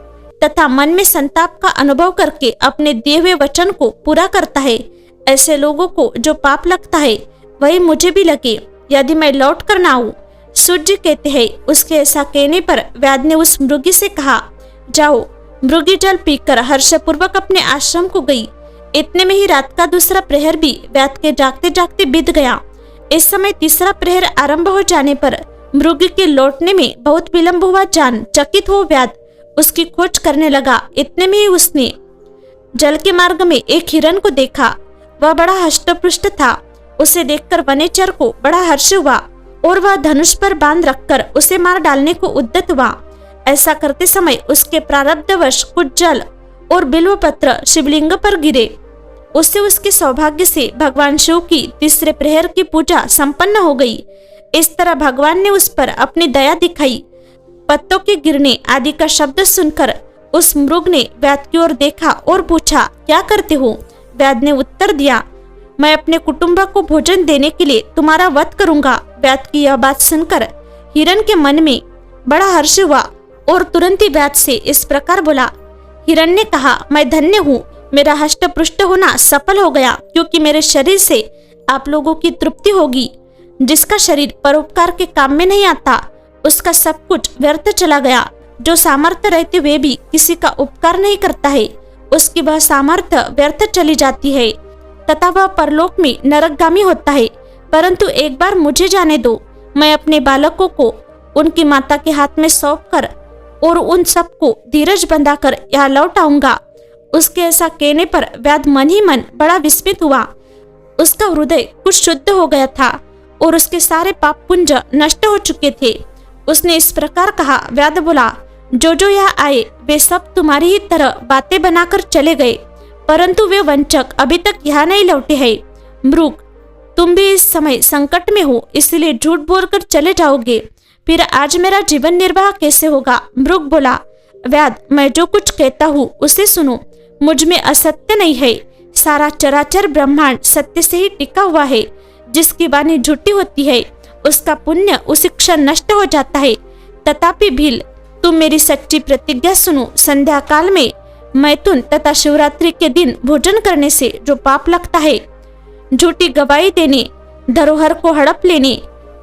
तथा मन में संताप का अनुभव करके अपने दिए हुए वचन को पूरा करता है, ऐसे लोगों को जो पाप लगता है वही मुझे भी लगे यदि मैं लौट कर न आऊं। सूर्य कहते हैं। उसके ऐसा कहने पर व्याध ने उस मृगी से कहा, जाओ। मृगी जल पीकर हर्षपूर्वक अपने आश्रम को गई। इतने में ही रात का दूसरा प्रहर भी व्याध के जागते जागते बीत गया। इस समय तीसरा प्रहर आरंभ हो जाने पर मृगी के लौटने में बहुत विलंब हुआ जान चकित हो व्याध उसकी खोज करने लगा। इतने में ही उसने जल के मार्ग में एक हिरन को देखा। वह बड़ा हष्टपुष्ट था। उसे देखकर वनेचर को बड़ा हर्ष हुआ और वह धनुष पर बांध रखकर उसे मार डालने को उद्यत हुआ। ऐसा करते समय उसके प्रारब्धवश कुछ जल और बिल्व पत्र शिवलिंग पर गिरे। उससे उसके सौभाग्य से भगवान शिव की तीसरे प्रहर की पूजा संपन्न हो गई। इस तरह भगवान ने उस पर अपनी दया दिखाई। पत्तों के गिरने आदि का शब्द सुनकर उस मृग ने व्याध की ओर देखा और पूछा, क्या करते हो? व्याध ने उत्तर दिया, मैं अपने कुटुंब को भोजन देने के लिए तुम्हारा वध करूंगा। व्याध की यह बात सुनकर हिरन के मन में बड़ा हर्ष हुआ और तुरंत ही व्याध से इस प्रकार बोला। हिरन ने कहा, मैं धन्य हूँ, मेरा हष्ट पृष्ठ होना सफल हो गया, क्योंकि मेरे शरीर से आप लोगों की तृप्ति होगी। जिसका शरीर परोपकार के काम में नहीं आता उसका सब कुछ व्यर्थ चला गया। जो सामर्थ्य रहते हुए भी किसी का उपकार नहीं करता है उसकी वह सामर्थ्य व्यर्थ चली जाती है तथा वह परलोक में नरकगामी होता है। परंतु एक बार मुझे जाने दो, मैं अपने बालकों को उनकी माता के हाथ में सौंपकर और उन सबको धीरज बंधाकर यहाँ लौट आऊंगा। उसके ऐसा कहने पर व्याध मन ही मन बड़ा विस्मित हुआ। उसका हृदय कुछ शुद्ध हो गया था और उसके सारे पाप पुंज नष्ट हो चुके थे। उसने इस प्रकार कहा। व्याध बोला, जो यहाँ आए वे सब तुम्हारी ही तरह बातें बनाकर चले गए, परंतु वे वंचक अभी तक यहाँ नहीं लौटे हैं। मृग, तुम भी इस समय संकट में हो, इसलिए झूठ बोलकर चले जाओगे, फिर आज मेरा जीवन निर्वाह कैसे होगा? मृग बोला, व्याध, मैं जो कुछ कहता हूँ उसे सुनो, मुझ में असत्य नहीं है। सारा चराचर ब्रह्मांड सत्य से ही टिका हुआ है। जिसकी वाणी झूठी होती है उसका पुण्य उसी क्षण नष्ट हो जाता है। तथापि भील, तुम मेरी सच्ची प्रतिज्ञा सुनो। संध्या काल में मैथुन तथा शिवरात्रि के दिन भोजन करने से जो पाप लगता है, झूठी गवाही देने, धरोहर को हड़प लेने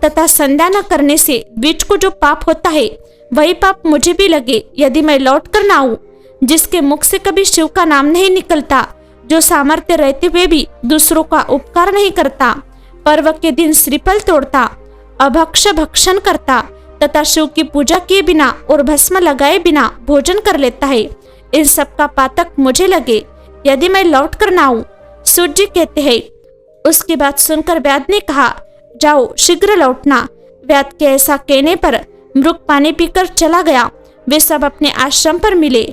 तथा संध्या न करने से बीच को जो पाप होता है वही पाप मुझे भी लगे यदि मैं लौट कर न आऊं। जिसके मुख से कभी शिव का नाम नहीं निकलता, जो सामर्थ्य रहते हुए भी दूसरों का उपकार नहीं करता, पर्व के दिन श्रीफल तोड़ता, अभक्ष भक्षण करता तथा शिव की पूजा किए बिना और भस्म लगाए बिना भोजन कर लेता है, इन सब का पातक मुझे लगे यदि मैं लौट कर न आऊं। सूर्य जी कहते हैं। उसकी बात सुनकर व्याध ने कहा, जाओ शीघ्र लौटना। व्याध के ऐसा कहने पर मृग पानी पीकर चला गया। वे सब अपने आश्रम पर मिले।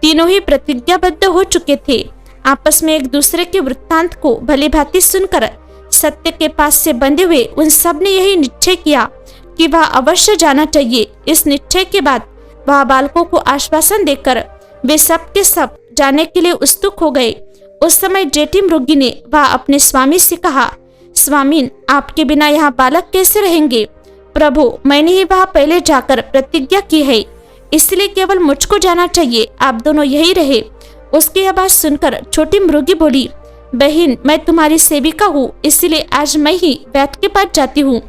तीनों ही प्रतिज्ञाबद्ध हो चुके थे। आपस में एक दूसरे के वृत्तांत को भली भांति सुनकर सत्य के पास से बंधे हुए उन सब ने यही निश्चय किया कि वह अवश्य जाना चाहिए। इस निश्चय के बाद वह बालकों को आश्वासन देकर वे सब के सब जाने के लिए उत्सुक हो गए। उस समय जेठी मृगी ने वह अपने स्वामी से कहा, स्वामीन, आपके बिना यहाँ बालक कैसे रहेंगे? प्रभु, मैंने ही वहाँ पहले जाकर प्रतिज्ञा की है, इसलिए केवल मुझको जाना चाहिए, आप दोनों यही रहे। उसकी यह बात सुनकर छोटी मृगी बोली, बहन, मैं तुम्हारी सेविका हूँ, इसलिए आज मैं ही व्याध के पास जाती हूँ,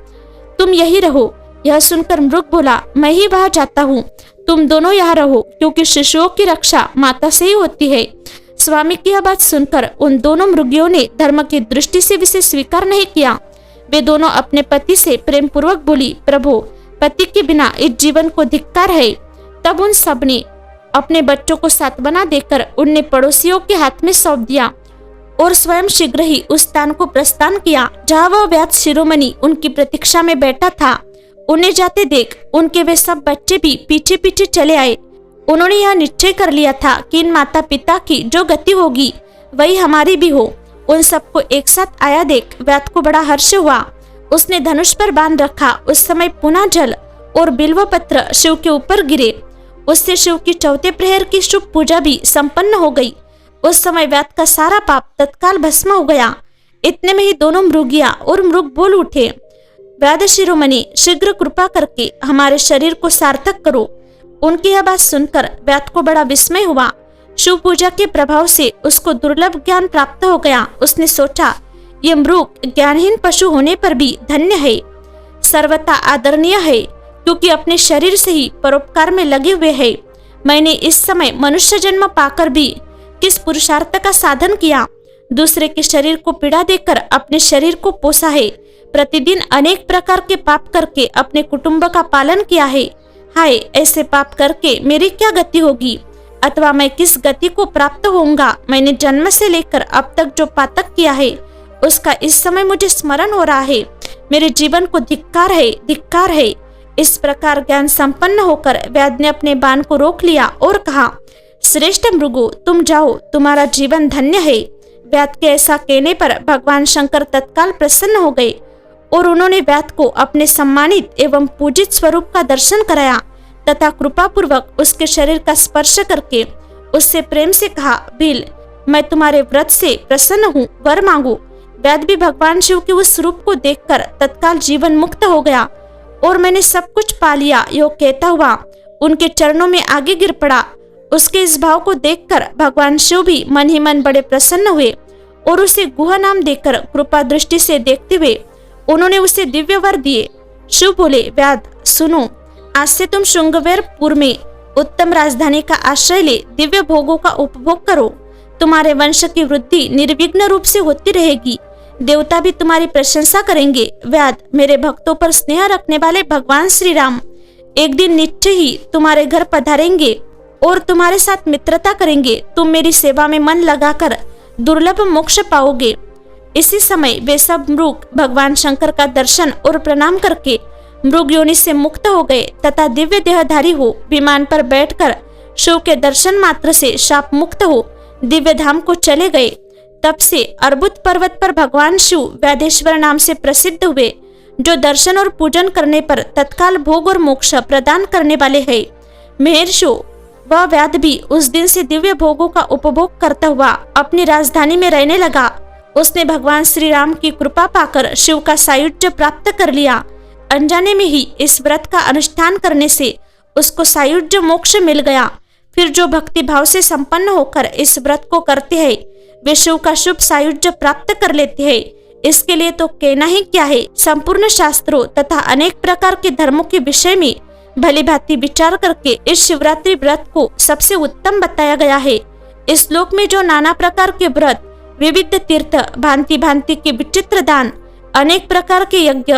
तुम यही रहो। यह सुनकर मृग बोला, मैं ही वहाँ जाता हूँ, तुम दोनों यहाँ रहो, क्योंकि शिशुओं की रक्षा माता से ही होती है। स्वामी की यह बात सुनकर उन दोनों मृगियों ने धर्म की दृष्टि से विषय स्वीकार नहीं किया। वे दोनों अपने पति से प्रेम पूर्वक बोली, प्रभु, पति के बिना इस जीवन को धिक्कार है। तब उन सब ने अपने बच्चों को सांत्वना देकर उन्हें पड़ोसियों के हाथ में सौंप दिया और स्वयं शीघ्र ही उस स्थान को प्रस्थान किया जहाँ वह व्याध शिरोमणि उनकी प्रतीक्षा में बैठा था। उन्हें जाते देख उनके वे सब बच्चे भी पीछे पीछे चले आए। उन्होंने यह निश्चय कर लिया था कि इन माता पिता की जो गति होगी वही हमारी भी हो। उन सबको एक साथ आया देख व्याध को बड़ा हर्ष हुआ। उसने धनुष पर बांध रखा। उस समय पुनः जल और बिल्व पत्र शिव के ऊपर गिरे। उससे शिव की चौथे प्रहर की शुभ पूजा भी संपन्न हो गई। उस समय व्याध का सारा पाप तत्काल भस्म हो गया। इतने में ही दोनों मृगिया और मृग बोल उठे, व्याध शिरोमणि, शीघ्र कृपा करके हमारे शरीर को सार्थक करो। उनकी यह बात सुनकर व्याध को बड़ा विस्मय हुआ। शिव पूजा के प्रभाव से उसको दुर्लभ ज्ञान प्राप्त हो गया। उसने सोचा, ये मृग ज्ञानहीन पशु होने पर भी धन्य है, सर्वथा आदरणीय है, क्योंकि अपने शरीर से ही परोपकार में लगे हुए है। मैंने इस समय मनुष्य जन्म पाकर भी किस पुरुषार्थ का साधन किया? दूसरे के शरीर को पीड़ा देकर अपने शरीर को पोसा है। प्रतिदिन अनेक प्रकार के पाप करके अपने कुटुंब का पालन किया है। हाय, ऐसे पाप करके मेरी क्या गति होगी? अथवा मैं किस गति को प्राप्त होऊंगा। मैंने जन्म से लेकर अब तक जो पातक किया है उसका इस समय मुझे स्मरण हो रहा है। मेरे जीवन को धिक्कार है, धिक्कार है। इस प्रकार ज्ञान संपन्न होकर व्याध ने अपने बाण को रोक लिया और कहा, श्रेष्ठ मृगो, तुम जाओ, तुम्हारा जीवन धन्य है। व्याध के ऐसा कहने पर भगवान शंकर तत्काल प्रसन्न हो गए और उन्होंने व्याध को अपने सम्मानित एवं पूजित स्वरूप का दर्शन कराया तथा कृपा पूर्वक उसके शरीर का स्पर्श करके उससे प्रेम से कहा, भील, मैं तुम्हारे व्रत से प्रसन्न हूँ, वर मांगो। व्याध भी भगवान शिव के उस रूप को देखकर तत्काल जीवन मुक्त हो गया और मैंने सब कुछ पा लिया, यो कहता हुआ उनके चरणों में आगे गिर पड़ा। उसके इस भाव को देखकर भगवान शिव भी मन ही मन बड़े प्रसन्न हुए और उसे गुहा नाम देकर कृपा दृष्टि से देखते हुए उन्होंने उसे दिव्य वर दिए। शिव बोले, व्याध सुनो, आज से तुम श्रृंगवेरपुर में उत्तम राजधानी का आश्रय ले दिव्य भोगों का उपभोग करो। तुम्हारे वंश की वृद्धि निर्विघ्न रूप से होती रहेगी। देवता भी तुम्हारी प्रशंसा करेंगे। व्याध, मेरे भक्तों पर स्नेह रखने वाले भगवान श्री राम एक दिन निश्चय ही तुम्हारे घर पधारेंगे और तुम्हारे साथ मित्रता करेंगे। तुम मेरी सेवा में मन लगाकर दुर्लभ मोक्ष पाओगे। इसी समय वे सब मृग भगवान शंकर का दर्शन और प्रणाम करके मृग योनि से मुक्त हो गए तथा दिव्य देहधारी हो विमान पर बैठकर शिव के दर्शन मात्र से शाप मुक्त हो दिव्य धाम को चले गए। तब से अर्बुद पर्वत पर भगवान शिव व्याधेश्वर नाम से प्रसिद्ध हुए, जो दर्शन और पूजन करने पर तत्काल भोग और मोक्ष प्रदान करने वाले हैं। महर्षियों, वह व्याध भी उस दिन से दिव्य भोगों का उपभोग करता हुआ अपनी राजधानी में रहने लगा। उसने भगवान श्री राम की कृपा पाकर शिव का सायुज्य प्राप्त कर लिया। अनजाने में ही इस व्रत का अनुष्ठान करने से उसको सायुज्य मोक्ष मिल गया। फिर जो भक्ति भाव से संपन्न होकर इस व्रत को करते हैं वे शिव का शुभ सायुज्य प्राप्त कर लेते हैं। इसके लिए तो कहना ही क्या है। संपूर्ण शास्त्रों तथा अनेक प्रकार के धर्मों के विषय में भली भांति विचार करके इस शिवरात्रि व्रत को सबसे उत्तम बताया गया है। इस श्लोक में जो नाना प्रकार के व्रत, विविध तीर्थ, भांति भांति के विचित्र दान, अनेक प्रकार के यज्ञ,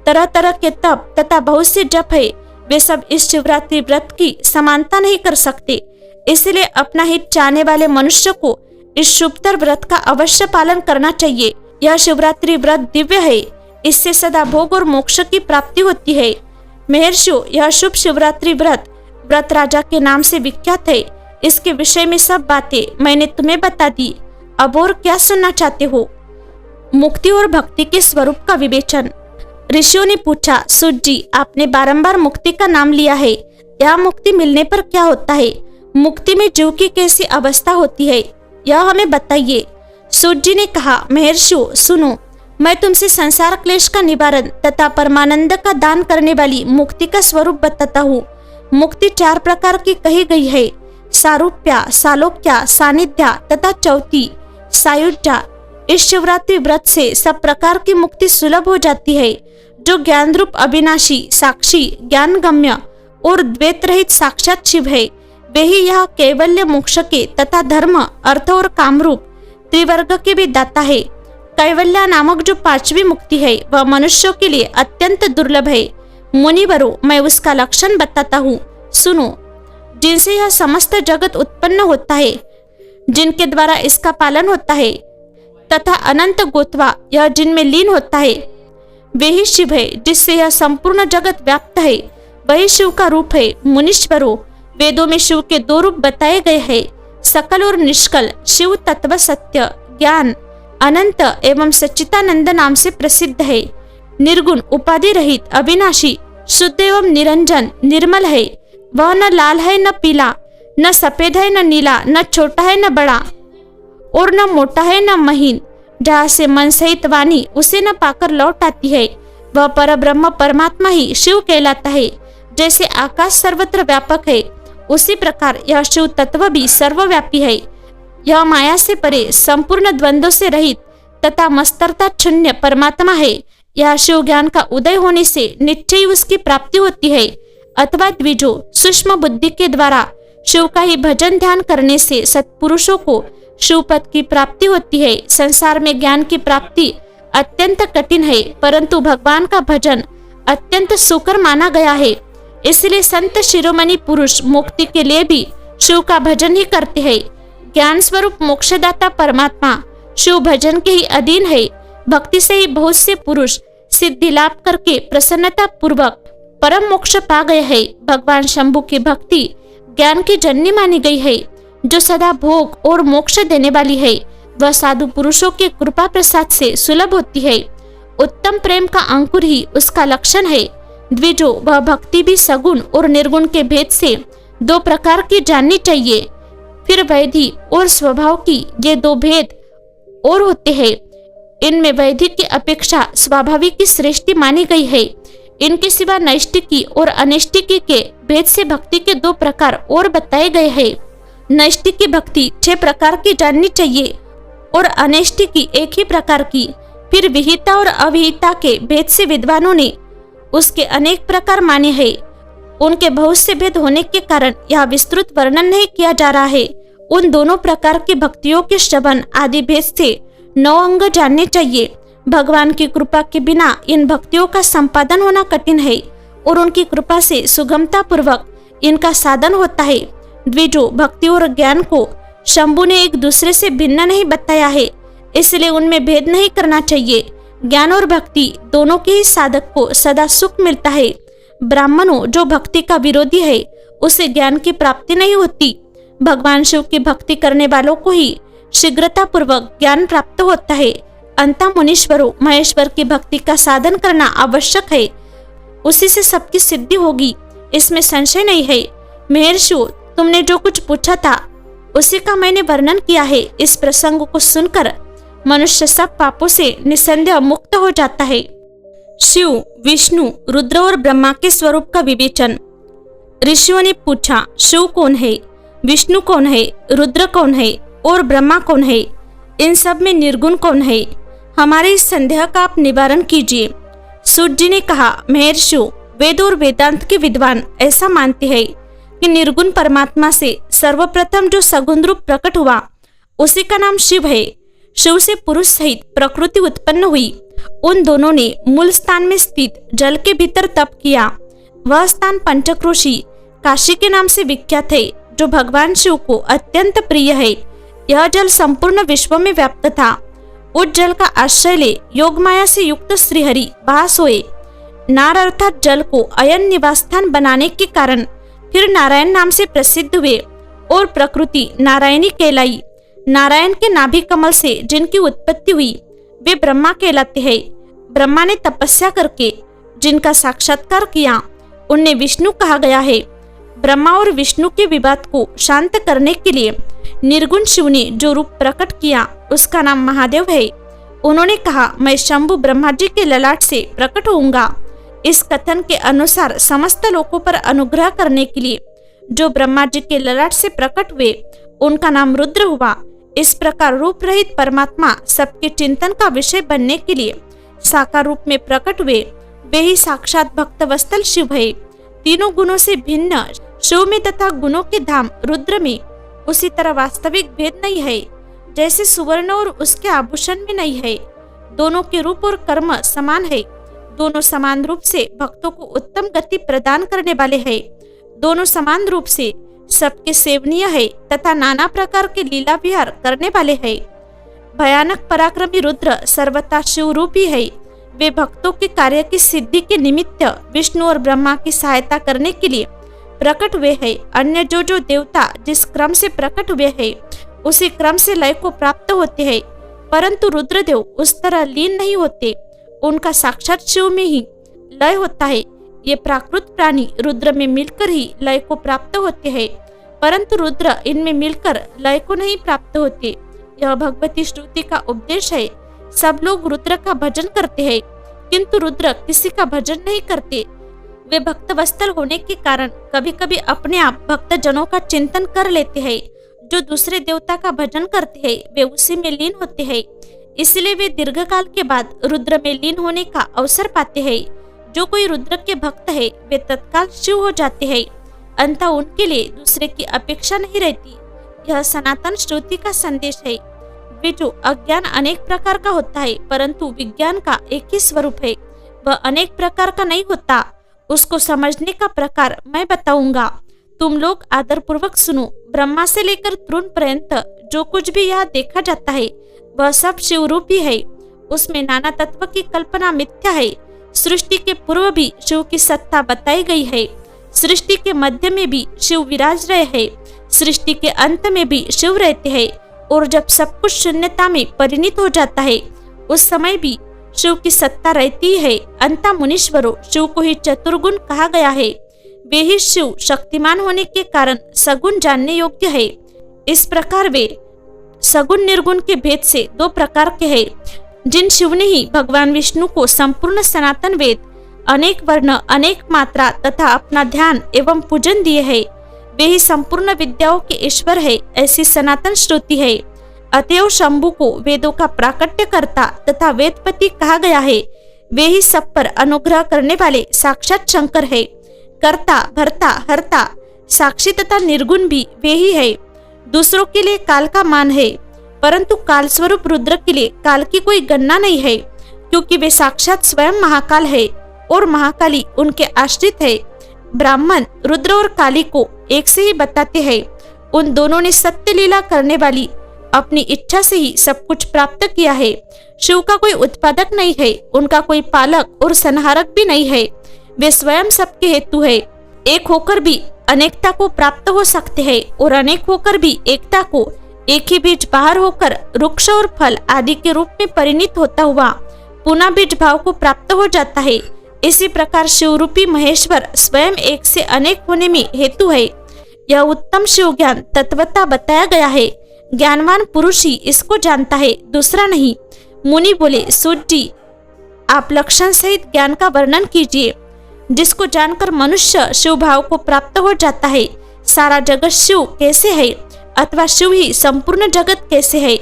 तरह तरह के तप तथा बहुत से जप है, वे सब इस शिवरात्रि व्रत की समानता नहीं कर सकते। इसलिए अपना हित चाहने वाले मनुष्य को इस शुभतर व्रत का अवश्य पालन करना चाहिए। यह शिवरात्रि व्रत दिव्य है, इससे सदा भोग और मोक्ष की प्राप्ति होती है। महर्षियों, यह शुभ शिवरात्रि व्रत राजा के नाम से विख्यात है। इसके विषय में सब बातें मैंने तुम्हें बता दी। अब और क्या सुनना चाहते हो? मुक्ति और भक्ति के स्वरूप का विवेचन। ऋषियों ने पूछा, सूत जी, आपने बारंबार मुक्ति का नाम लिया है, यह मुक्ति मिलने पर क्या होता है? मुक्ति में जीव की कैसी अवस्था होती है, यह हमें बताइए। सूत जी ने कहा, महर्षियों सुनो, मैं तुमसे संसार क्लेश का निवारण तथा परमानंद का दान करने वाली मुक्ति का स्वरूप बताता हूँ। मुक्ति 4 प्रकार की कही गई है, सारूप्या, सालोक्या, सानिध्या तथा चौथी सायुज्या। इस शिवरात्रि व्रत से सब प्रकार की मुक्ति सुलभ हो जाती है। जो ज्ञान रूप अविनाशी, साक्षी, ज्ञान गम्य और द्वैत रहित साक्षात शिव है, वे ही यह कैवल्य मोक्ष के तथा धर्म, अर्थ और काम रूप त्रिवर्ग के भी दाता है। कैवल्य नामक जो 5वीं मुक्ति है वह मनुष्यों के लिए अत्यंत दुर्लभ है। मुनिवरों, मैं उसका लक्षण बताता हूँ, सुनो। जिनसे यह समस्त जगत उत्पन्न होता है, जिनके द्वारा इसका पालन होता है तथा अनंत गोत्वा यह जिनमें लीन होता है, वे ही शिव है। जिससे यह संपूर्ण जगत व्याप्त है, वही शिव का रूप है। मुनीश्वरों, वेदों में शिव के 2 रूप बताए गए हैं, सकल और निष्कल। शिव तत्व सत्य, ज्ञान, अनंत एवं सच्चिदानंद नाम से प्रसिद्ध है। निर्गुण, उपाधि रहित, अविनाशी, शुद्ध एवं निरंजन, निर्मल है। वह न लाल है न पीला, न सफेद है न नीला, न छोटा है न बड़ा और न मोटा है न महीन। जहाँ से मन सहित वाणी उसे न पाकर लौट आती है, वह पर ब्रह्म परमात्मा ही शिव कहलाता है। जैसे आकाश सर्वत्र व्यापक है, उसी प्रकार यह शिव तत्व भी सर्वव्यापी है। यह माया से परे, संपूर्ण द्वंद्व से रहित तथा मस्तरता शून्य परमात्मा है। यह शिव ज्ञान का उदय होने से निश्चय उसकी प्राप्ति होती है। अथवा द्विजो, सूक्ष्म बुद्धि के द्वारा शिव का ही भजन ध्यान करने से सत्पुरुषों को शिव पद की प्राप्ति होती है। संसार में ज्ञान की प्राप्ति अत्यंत कठिन है, परंतु भगवान का भजन अत्यंत सुकर माना गया है। इसलिए संत शिरोमणि पुरुष मुक्ति के लिए भी शिव का भजन ही करते हैं। ज्ञान स्वरूप मोक्षदाता परमात्मा शिव भजन के ही अधीन है। भक्ति से ही बहुत से पुरुष सिद्धि लाभ करके प्रसन्नता पूर्वक परम मोक्ष पा गए हैं। भगवान शंभु की भक्ति ज्ञान की जननी मानी गई है, जो सदा भोग और मोक्ष देने वाली है। वह साधु पुरुषों के कृपा प्रसाद से सुलभ होती है। उत्तम प्रेम का अंकुर ही उसका लक्षण है। द्विजो, वह भक्ति भी सगुण और निर्गुण के भेद से दो प्रकार की जाननी चाहिए। फिर वैधि और स्वभाव की ये दो भेद और होते हैं। इनमें वैधिक की अपेक्षा स्वाभाविक की श्रेष्ठी मानी गई है। इनके सिवा नैष्टिकी और अनैष्टिकी के भेद से भक्ति के दो प्रकार और बताए गए हैं। नैष्टिकी भक्ति 6 प्रकार की जाननी चाहिए और अनैष्टिकी एक ही प्रकार की। फिर विहिता और अविहिता के भेद से विद्वानों ने उसके अनेक प्रकार माने हैं। उनके बहुत से भेद होने के कारण यह विस्तृत वर्णन नहीं किया जा रहा है। उन दोनों प्रकार की भक्तियों के श्रवण आदि भेद से 9 अंग जानने चाहिए। भगवान की कृपा के बिना इन भक्तियों का संपादन होना कठिन है और उनकी कृपा से सुगमता पूर्वक इनका साधन होता है। द्विजो, भक्ति और ज्ञान को शंभु ने एक दूसरे से भिन्न नहीं बताया है, इसलिए उनमें भेद नहीं करना चाहिए। ज्ञान और भक्ति दोनों के ही साधक को सदा सुख मिलता है। ब्राह्मणों, जो भक्ति का विरोधी है उसे ज्ञान की प्राप्ति नहीं होती। भगवान शिव की भक्ति करने वालों को ही शीघ्रता पूर्वक ज्ञान प्राप्त होता है। अंता मुनीश्वरों, महेश्वर की भक्ति का साधन करना आवश्यक है, उसी से सबकी सिद्धि होगी, इसमें संशय नहीं है। महर्षियों, तुमने जो कुछ पूछा था उसी का मैंने वर्णन किया है। इस प्रसंग को सुनकर मनुष्य सब पापों से निसंदेह मुक्त हो जाता है। शिव, विष्णु, रुद्र और ब्रह्मा के स्वरूप का विवेचन। ऋषियों ने पूछा, शिव कौन है, विष्णु कौन है, रुद्र कौन है और ब्रह्मा कौन है? इन सब में निर्गुण कौन है? हमारे इस संदेह का आप निवारण कीजिए। सूत जी ने कहा, महर्षियों, वेद और वेदांत के विद्वान ऐसा मानते हैं कि निर्गुण परमात्मा से सर्वप्रथम जो सगुण रूप प्रकट हुआ उसी का नाम शिव है। शिव से पुरुष सहित प्रकृति उत्पन्न हुई। उन दोनों ने मूल स्थान में स्थित जल के भीतर तप किया। वह स्थान पंचक्रोशी काशी के नाम से विख्यात है, जो भगवान शिव को अत्यंत प्रिय है। यह जल संपूर्ण विश्व में व्याप्त था। उस जल का आश्रय ले योग माया से युक्त श्रीहरि भास हुए। नार अर्थात जल को अयन निवास स्थान बनाने के कारण फिर नारायण नाम से प्रसिद्ध हुए और प्रकृति नारायणी कहलाई। नारायण के नाभि कमल से जिनकी उत्पत्ति हुई वे ब्रह्मा कहलाते हैं। ब्रह्मा ने तपस्या करके जिनका साक्षात्कार किया उन्हें विष्णु कहा गया है। ब्रह्मा और विष्णु के विवाद को शांत करने के लिए निर्गुण शिव ने जो रूप प्रकट किया उसका नाम महादेव है। उन्होंने कहा, मैं शंभु ब्रह्मा जी के ललाट से प्रकट होऊंगा। इस कथन के अनुसार समस्त लोकों पर अनुग्रह करने के लिए जो ब्रह्मा जी के ललाट से प्रकट हुए उनका नाम रुद्र हुआ। इस प्रकार रूप रहित परमात्मा सबके चिंतन का विषय बनने के लिए साकार रूप में प्रकट हुए। वे ही साक्षात भक्तवत्सल शिव है। तीनों गुणों से भिन्न शिव में तथा गुणों के धाम रुद्र में उसी तरह वास्तविक भेद नहीं है जैसे सुवर्ण और उसके आभूषण में नहीं है। दोनों के रूप और कर्म समान है। दोनों समान रूप से भक्तों को उत्तम गति प्रदान करने वाले हैं। दोनों समान रूप से सबके सेवनीय है तथा नाना प्रकार के लीला विहार करने वाले हैं। भयानक पराक्रमी रुद्र सर्वथा शिव रूपी है। वे भक्तों के कार्य की सिद्धि के निमित्त विष्णु और ब्रह्मा की सहायता करने के लिए प्रकट हुए हैं। अन्य जो जो देवता जिस क्रम से प्रकट हुए हैं उसी क्रम से लय को प्राप्त होते हैं, परंतु रुद्रदेव उस तरह लीन नहीं होते। उनका साक्षात शिव में ही लय होता है। ये प्राकृत प्राणी रुद्र में मिलकर ही लय को प्राप्त होते हैं, परंतु रुद्र इनमें मिलकर लय को नहीं प्राप्त होते। यह भगवती श्रुति का उपदेश है। सब लोग रुद्र का भजन करते हैं, किंतु रुद्र किसी का भजन नहीं करते। वे भक्तवत्सल होने के कारण कभी कभी अपने आप भक्त जनों का चिंतन कर लेते हैं। जो दूसरे देवता का भजन करते हैं वे उसी में लीन होते हैं, इसलिए वे दीर्घकाल के बाद रुद्र में लीन होने का अवसर पाते हैं। जो कोई रुद्र के भक्त है वे तत्काल शिव हो जाते हैं। अंततः उनके लिए दूसरे की अपेक्षा नहीं रहती। यह सनातन श्रुति का संदेश है। वे जो अज्ञान अनेक प्रकार का होता है, परंतु विज्ञान का एक ही स्वरूप है। वह अनेक प्रकार का नहीं होता। उसको समझने का प्रकार मैं बताऊंगा। तुम लोग आदरपूर्वक सुनो। ब्रह्मा से लेकर तृण पर्यंत जो कुछ भी यहाँ देखा जाता है वह सब शिवरूपी है। उसमें नाना तत्व की कल्पना मिथ्या है। सृष्टि के पूर्व भी शिव की सत्ता बताई गई है। सृष्टि के मध्य में भी शिव विराज रहे हैं। सृष्टि के अंत में भी शिव रहते हैं। और जब सब कुछ शून्यता में परिणित हो जाता है उस समय भी शिव की सत्ता रहती है। अंता मुनीश्वरों, शिव को ही चतुर्गुण कहा गया है। वे ही शिव शक्तिमान होने के कारण सगुण जानने योग्य है। इस प्रकार वे सगुण निर्गुण के भेद से दो प्रकार के हैं। जिन शिव ने ही भगवान विष्णु को संपूर्ण सनातन वेद, अनेक वर्ण, अनेक मात्रा तथा अपना ध्यान एवं पूजन दिए है, वे ही संपूर्ण विद्याओं के ईश्वर है, ऐसी सनातन श्रुति है। अतएव शंभु को वेदों का प्राकट्य करता तथा वेदपति कहा गया है। वे ही सब पर अनुग्रह करने वाले साक्षात शंकर है। कर्ता, भर्ता, हर्ता, साक्षी तथा निर्गुण भी वे ही है। दूसरों के लिए काल का मान है, परंतु काल स्वरूप रुद्र के लिए काल की कोई गणना नहीं है, क्योंकि वे साक्षात स्वयं महाकाल है और महाकाली उनके आश्रित है। ब्राह्मण रुद्र और काली को एक से ही बताते हैं। उन दोनों ने सत्य लीला करने वाली अपनी इच्छा से ही सब कुछ प्राप्त किया है। शिव का कोई उत्पादक नहीं है, उनका कोई पालक और संहारक भी नहीं है। वे स्वयं सबके हेतु है। एक होकर भी अनेकता को प्राप्त हो सकते हैं और अनेक होकर भी एकता को। एक ही बीज बाहर होकर वृक्ष और फल आदि के रूप में परिणित होता हुआ पुनः बीज भाव को प्राप्त हो जाता है। इसी प्रकार शिवरूपी महेश्वर स्वयं एक से अनेक होने में हेतु है। यह उत्तम शिव ज्ञान तत्वता बताया गया है। ज्ञानवान पुरुष ही इसको जानता है, दूसरा नहीं। मुनि बोले, सूत जी, आप लक्षण सहित ज्ञान का वर्णन कीजिए, जिसको जानकर मनुष्य शिव भाव को प्राप्त हो जाता है। सारा जगत शिव कैसे है, अथवा शिव ही संपूर्ण जगत कैसे है?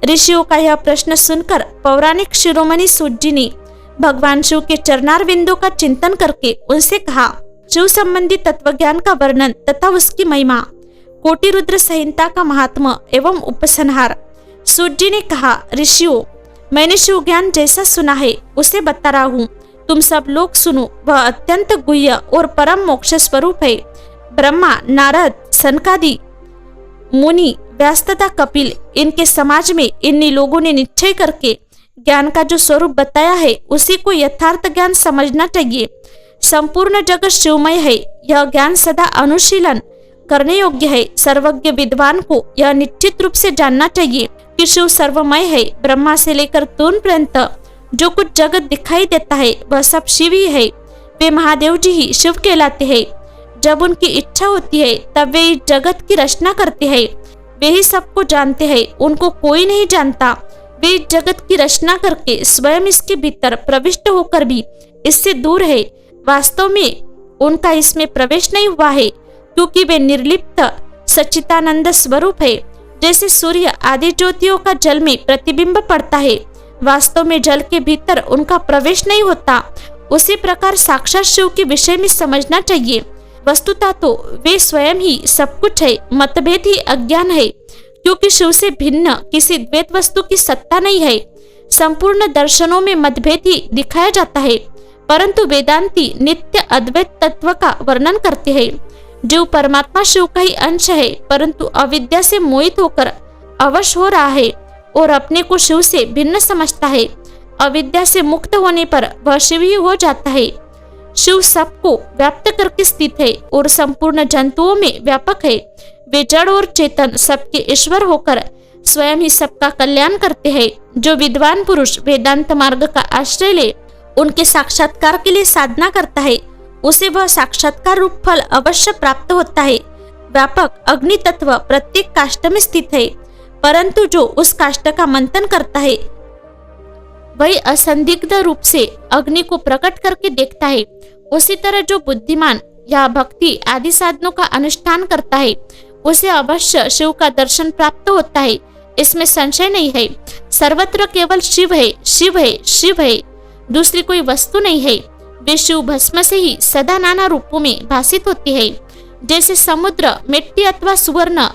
ऋषियों का यह प्रश्न सुनकर पौराणिक शिरोमणि सूत जी ने भगवान शिव के चरणार बिंदु का चिंतन करके उनसे कहा, शिव संबंधी तत्वज्ञान का वर्णन तथा उसकी महिमा, कोटि रुद्र संहिता का महात्मा एवं उपसंहार। सूत जी ने कहा, ऋषियों, मैंने शिव ज्ञान जैसा सुना है उसे बता रहा हूँ, तुम सब लोग सुनो। वह अत्यंत गुह्य और परम मोक्ष स्वरूप है। ब्रह्मा, नारद, सनकादि मुनि, व्यास तथा कपिल, इनके समाज में इन्हीं लोगों ने निश्चय करके ज्ञान का जो स्वरूप बताया है उसी को यथार्थ ज्ञान समझना चाहिए। संपूर्ण जगत शिवमय है। यह ज्ञान सदा अनुशीलन करने योग्य है। सर्वज्ञ विद्वान को यह निश्चित रूप से जानना चाहिए कि शिव सर्वमय है। ब्रह्मा से लेकर तृण पर्यंत जो कुछ जगत दिखाई देता है वह सब शिव ही है। वे महादेव जी ही शिव कहलाते हैं। जब उनकी इच्छा होती है तब वे इस जगत की रचना करते हैं। वे ही सबको जानते हैं, उनको कोई नहीं जानता। वे इस जगत की रचना करके स्वयं इसके भीतर प्रविष्ट होकर भी इससे दूर है। वास्तव में उनका इसमें प्रवेश नहीं हुआ है, क्योंकि वे निर्लिप्त सच्चिदानंद स्वरूप है। जैसे सूर्य आदि ज्योतियों का जल में प्रतिबिंब पड़ता है, वास्तव में जल के भीतर उनका प्रवेश नहीं होता, उसी प्रकार साक्षात शिव के विषय में समझना चाहिए। वस्तुतः तो वे स्वयं ही सब कुछ है। मतभेद ही अज्ञान है, क्योंकि शिव से भिन्न किसी द्वैत वस्तु की सत्ता नहीं है। संपूर्ण दर्शनों में मतभेद ही दिखाया जाता है, परंतु वेदांती नित्य अद्वैत तत्व का वर्णन करते हैं। जीव परमात्मा शिव का ही अंश है, परंतु अविद्या से मोहित होकर अवश हो रहा है और अपने को शिव से भिन्न समझता है। अविद्या से मुक्त होने पर वह शिव ही हो जाता है। शिव सबको व्याप्त करके स्थित है और संपूर्ण जंतुओं में व्यापक है। वे जड़ और चेतन सबके ईश्वर होकर स्वयं ही सबका कल्याण करते हैं। जो विद्वान पुरुष वेदांत मार्ग का आश्रय ले उनके साक्षात्कार के लिए साधना करता है, उसे वह साक्षात्कार रूप फल अवश्य प्राप्त होता है। व्यापक अग्नि तत्व प्रत्येक काष्ठ में स्थित है, परंतु जो उस काष्ठ का मंथन करता है वही असंदिग्ध रूप से अग्नि को प्रकट करके देखता है। उसी तरह जो बुद्धिमान या भक्ति आदि साधनों का अनुष्ठान करता है उसे अवश्य शिव का दर्शन प्राप्त होता है, इसमें संशय नहीं है। सर्वत्र केवल शिव है, शिव है, शिव है, दूसरी कोई वस्तु नहीं है। वे शिव भस्म से ही सदा नाना रूपों में भासित होती है। जैसे समुद्र, मिट्टी अथवा सुवर्ण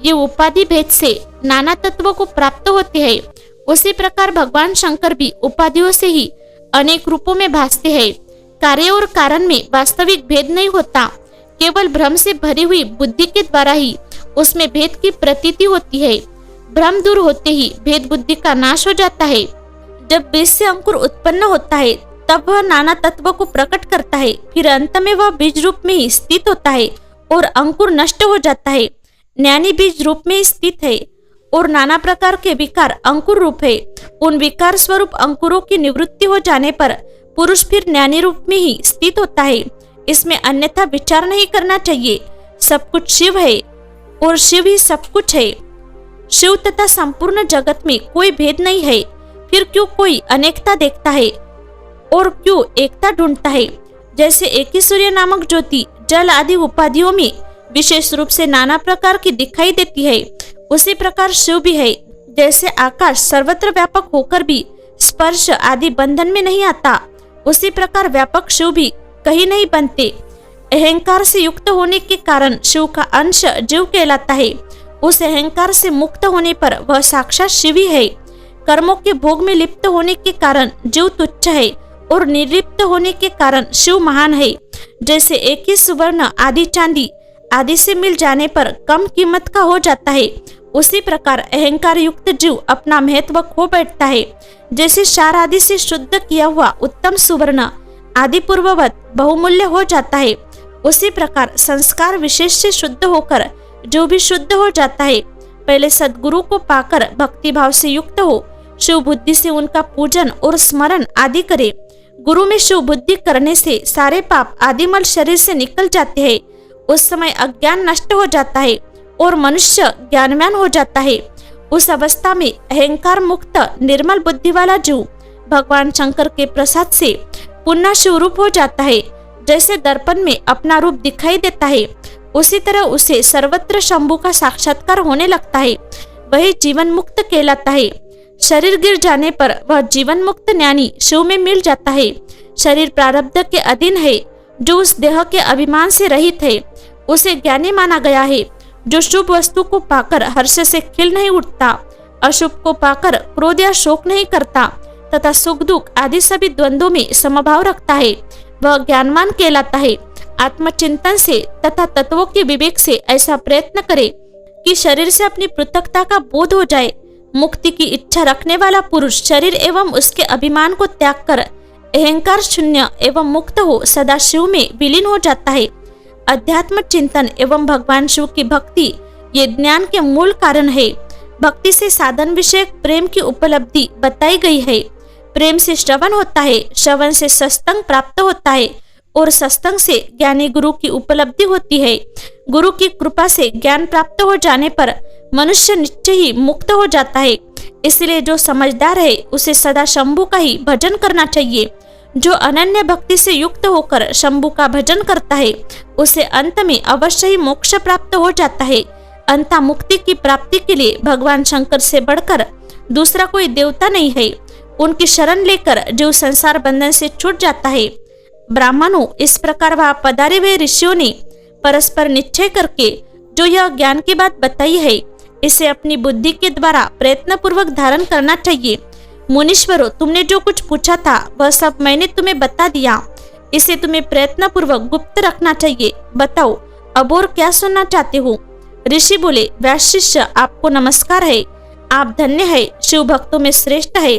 ये उपाधि भेद से नाना तत्वों को प्राप्त होते हैं, उसी प्रकार भगवान शंकर भी उपाधियों से ही अनेक रूपों में भासते हैं। कार्य और कारण में वास्तविक भेद नहीं होता, केवल भ्रम से भरी हुई बुद्धि के द्वारा ही उसमें भेद की प्रतीति होती है। भ्रम दूर होते ही भेद बुद्धि का नाश हो जाता है। जब बीज से अंकुर उत्पन्न होता है तब वह नाना तत्वों को प्रकट करता है, फिर अंत में वह बीज रूप में ही स्थित होता है और अंकुर नष्ट हो जाता है। ज्ञानी बीज रूप में स्थित है और नाना प्रकार के विकार अंकुर रूप है। उन विकार स्वरूप अंकुरों की निवृत्ति हो जाने पर पुरुष फिर ज्ञानी रूप में ही स्थित होता है। इसमें अन्यथा विचार नहीं करना चाहिए। सब कुछ शिव है और शिव ही सब कुछ है। शिव तथा संपूर्ण जगत में कोई भेद नहीं है। फिर क्यों कोई अनेकता देखता है और क्यों एकता ढूंढता है? जैसे एक ही सूर्य नामक ज्योति जल आदि उपाधियों में विशेष रूप से नाना प्रकार की दिखाई देती है, उसी प्रकार शिव भी है। जैसे आकाश सर्वत्र व्यापक होकर भी स्पर्श आदि बंधन में नहीं आता, उसी प्रकार व्यापक शिव भी कहीं नहीं बनते। अहंकार से युक्त होने के कारण शिव का अंश जीव कहलाता है। उस अहंकार से मुक्त होने पर वह साक्षात शिव ही है। कर्मों के भोग में लिप्त होने के कारण जीव तुच्छ है और निर्लिप्त होने के कारण शिव महान है। जैसे एक ही सुवर्ण आदि चांदी आदि से मिल जाने पर कम कीमत का हो जाता है, उसी प्रकार अहंकार युक्त जीव अपना महत्व खो बैठता है। जैसे क्षार आदि से शुद्ध किया हुआ उत्तम सुवर्ण आदि पूर्ववत बहुमूल्य हो जाता है, उसी प्रकार संस्कार विशेष से शुद्ध होकर जो भी शुद्ध हो जाता है। पहले सद्गुरु को पाकर भक्ति भाव से युक्त हो, शिव बुद्धि से उनका पूजन और स्मरण आदि करे। गुरु में शिव बुद्धि करने से सारे पाप आदि मल शरीर से निकल जाते हैं। उस समय अज्ञान नष्ट हो जाता है और मनुष्य ज्ञानवान हो जाता है। उस अवस्था में अहंकार मुक्त निर्मल बुद्धि वाला जीव भगवान शंकर के प्रसाद से पुनः शिव रूप हो जाता है। जैसे दर्पण में अपना रूप दिखाई देता है, उसी तरह उसे सर्वत्र शंभु का साक्षात्कार होने लगता है। वही जीवन मुक्त कहलाता है। शरीर गिर जाने पर वह जीवन मुक्त ज्ञानी शिव में मिल जाता है। शरीर प्रारब्ध के अधीन है। जो उस देह के अभिमान से रहित है उसे ज्ञानी माना गया है। जो शुभ वस्तु को पाकर हर्ष से खिल नहीं उठता, अशुभ को पाकर क्रोध या शोक नहीं करता तथा सुख दुख आदि सभी द्वंद्वों में समभाव रखता है, वह ज्ञानवान कहलाता है। आत्मचिंतन से तथा तत्वों के विवेक से ऐसा प्रयत्न करे कि शरीर से अपनी पृथकता का बोध हो जाए। मुक्ति की इच्छा रखने वाला पुरुष शरीर एवं उसके अभिमान को त्याग कर अहंकार शून्य एवं मुक्त हो सदा शिव में विलीन हो जाता है। अध्यात्म चिंतन एवं भगवान शिव की भक्ति ये ज्ञान के मूल कारण है। भक्ति से साधन विषयक प्रेम की उपलब्धि बताई गई है। प्रेम से श्रवण होता है, श्रवण से सत्संग प्राप्त होता है और सत्संग से ज्ञानी गुरु की उपलब्धि होती है। गुरु की कृपा से ज्ञान प्राप्त हो जाने पर मनुष्य निश्चय ही मुक्त हो जाता है। इसलिए जो समझदार है उसे सदा शंभु का ही भजन करना चाहिए। जो अनन्य भक्ति से युक्त होकर शंभु का भजन करता है उसे अंत में अवश्य ही मोक्ष प्राप्त हो जाता है। अंत मुक्ति की प्राप्ति के लिए भगवान शंकर से बढ़कर दूसरा कोई देवता नहीं है। उनकी शरण लेकर जो संसार बंधन से छूट जाता है। ब्राह्मणों, इस प्रकार वहां पधारे हुए ऋषियों ने परस्पर निश्चय करके जो यह ज्ञान की बात बताई है इसे अपनी बुद्धि के द्वारा प्रयत्न पूर्वक धारण करना चाहिए। मुनीश्वरों, तुमने जो कुछ पूछा था वह सब मैंने तुम्हें बता दिया। इसे तुम्हें प्रयत्न पूर्वक गुप्त रखना चाहिए। बताओ अब और क्या सुनना चाहते हो? ऋषि बोले, व्यास शिष्य, आपको नमस्कार है। आप धन्य है, शिव भक्तों में श्रेष्ठ है।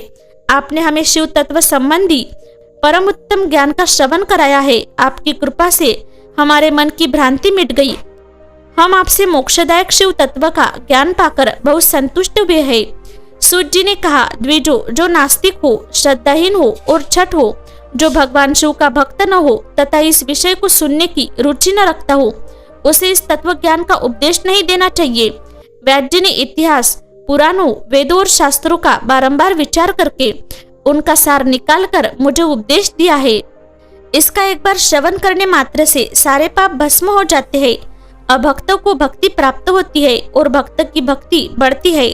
आपने हमें शिव तत्व संबंधी परम उत्तम ज्ञान का श्रवण कराया है। आपकी कृपा से हमारे मन की भ्रांति मिट गई। हम आपसे मोक्षदायक शिव तत्व का ज्ञान पाकर बहुत संतुष्ट हुए हैं। सूत जी ने कहा, द्विजो, जो नास्तिक हो, श्रद्धाहीन हो और छठ हो, जो भगवान शिव का भक्त न हो तथा इस विषय को सुनने की रुचि न रखता हो, उसे इस तत्व ज्ञान का उपदेश नहीं देना चाहिए। व्यास जी ने इतिहास, पुराणों, वेदों और शास्त्रों का बारंबार विचार करके उनका सार निकालकर मुझे उपदेश दिया है। इसका एक बार श्रवण करने मात्र से सारे पाप भस्म हो जाते हैं। अभक्तों को भक्ति प्राप्त होती है और भक्त की भक्ति बढ़ती है।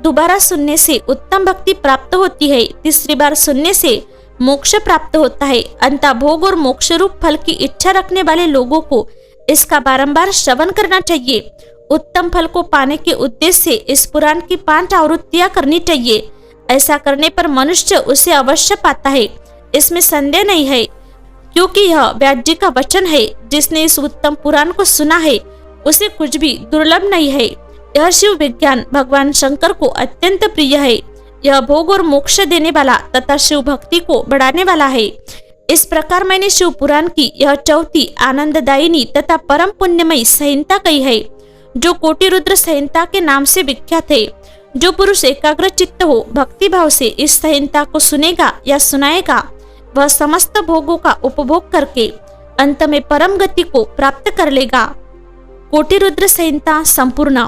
दोबारा सुनने से उत्तम भक्ति प्राप्त होती है। तीसरी बार सुनने से मोक्ष प्राप्त होता है। अंतः भोग और मोक्ष रूप फल की इच्छा रखने वाले लोगों को इसका बारंबार श्रवण करना चाहिए। उत्तम फल को पाने के उद्देश्य से इस पुराण की 5 आवृत्तियां करनी चाहिए। ऐसा करने पर मनुष्य उसे अवश्य पाता है, इसमें संदेह नहीं है। क्योंकि यह व्यास जी का वचन है। जिसने इस उत्तम पुराण को सुना है उसे कुछ भी दुर्लभ नहीं है। यह शिव विज्ञान भगवान शंकर को अत्यंत प्रिय है। यह भोग और मोक्ष देने वाला तथा शिव भक्ति को बढ़ाने वाला है। इस प्रकार मैंने शिव पुराण की यह चौथी आनंददायिनी तथा परम पुण्यमयी संहिता कही है, जो कोटि रुद्र संहिता के नाम से विख्यात है। जो पुरुष एकाग्र चित्त हो भक्ति भाव से इस संहिता को सुनेगा या सुनाएगा, वह समस्त भोगों का उपभोग करके अंत में परम गति को प्राप्त कर लेगा। कोटि रुद्र संहिता संपूर्ण।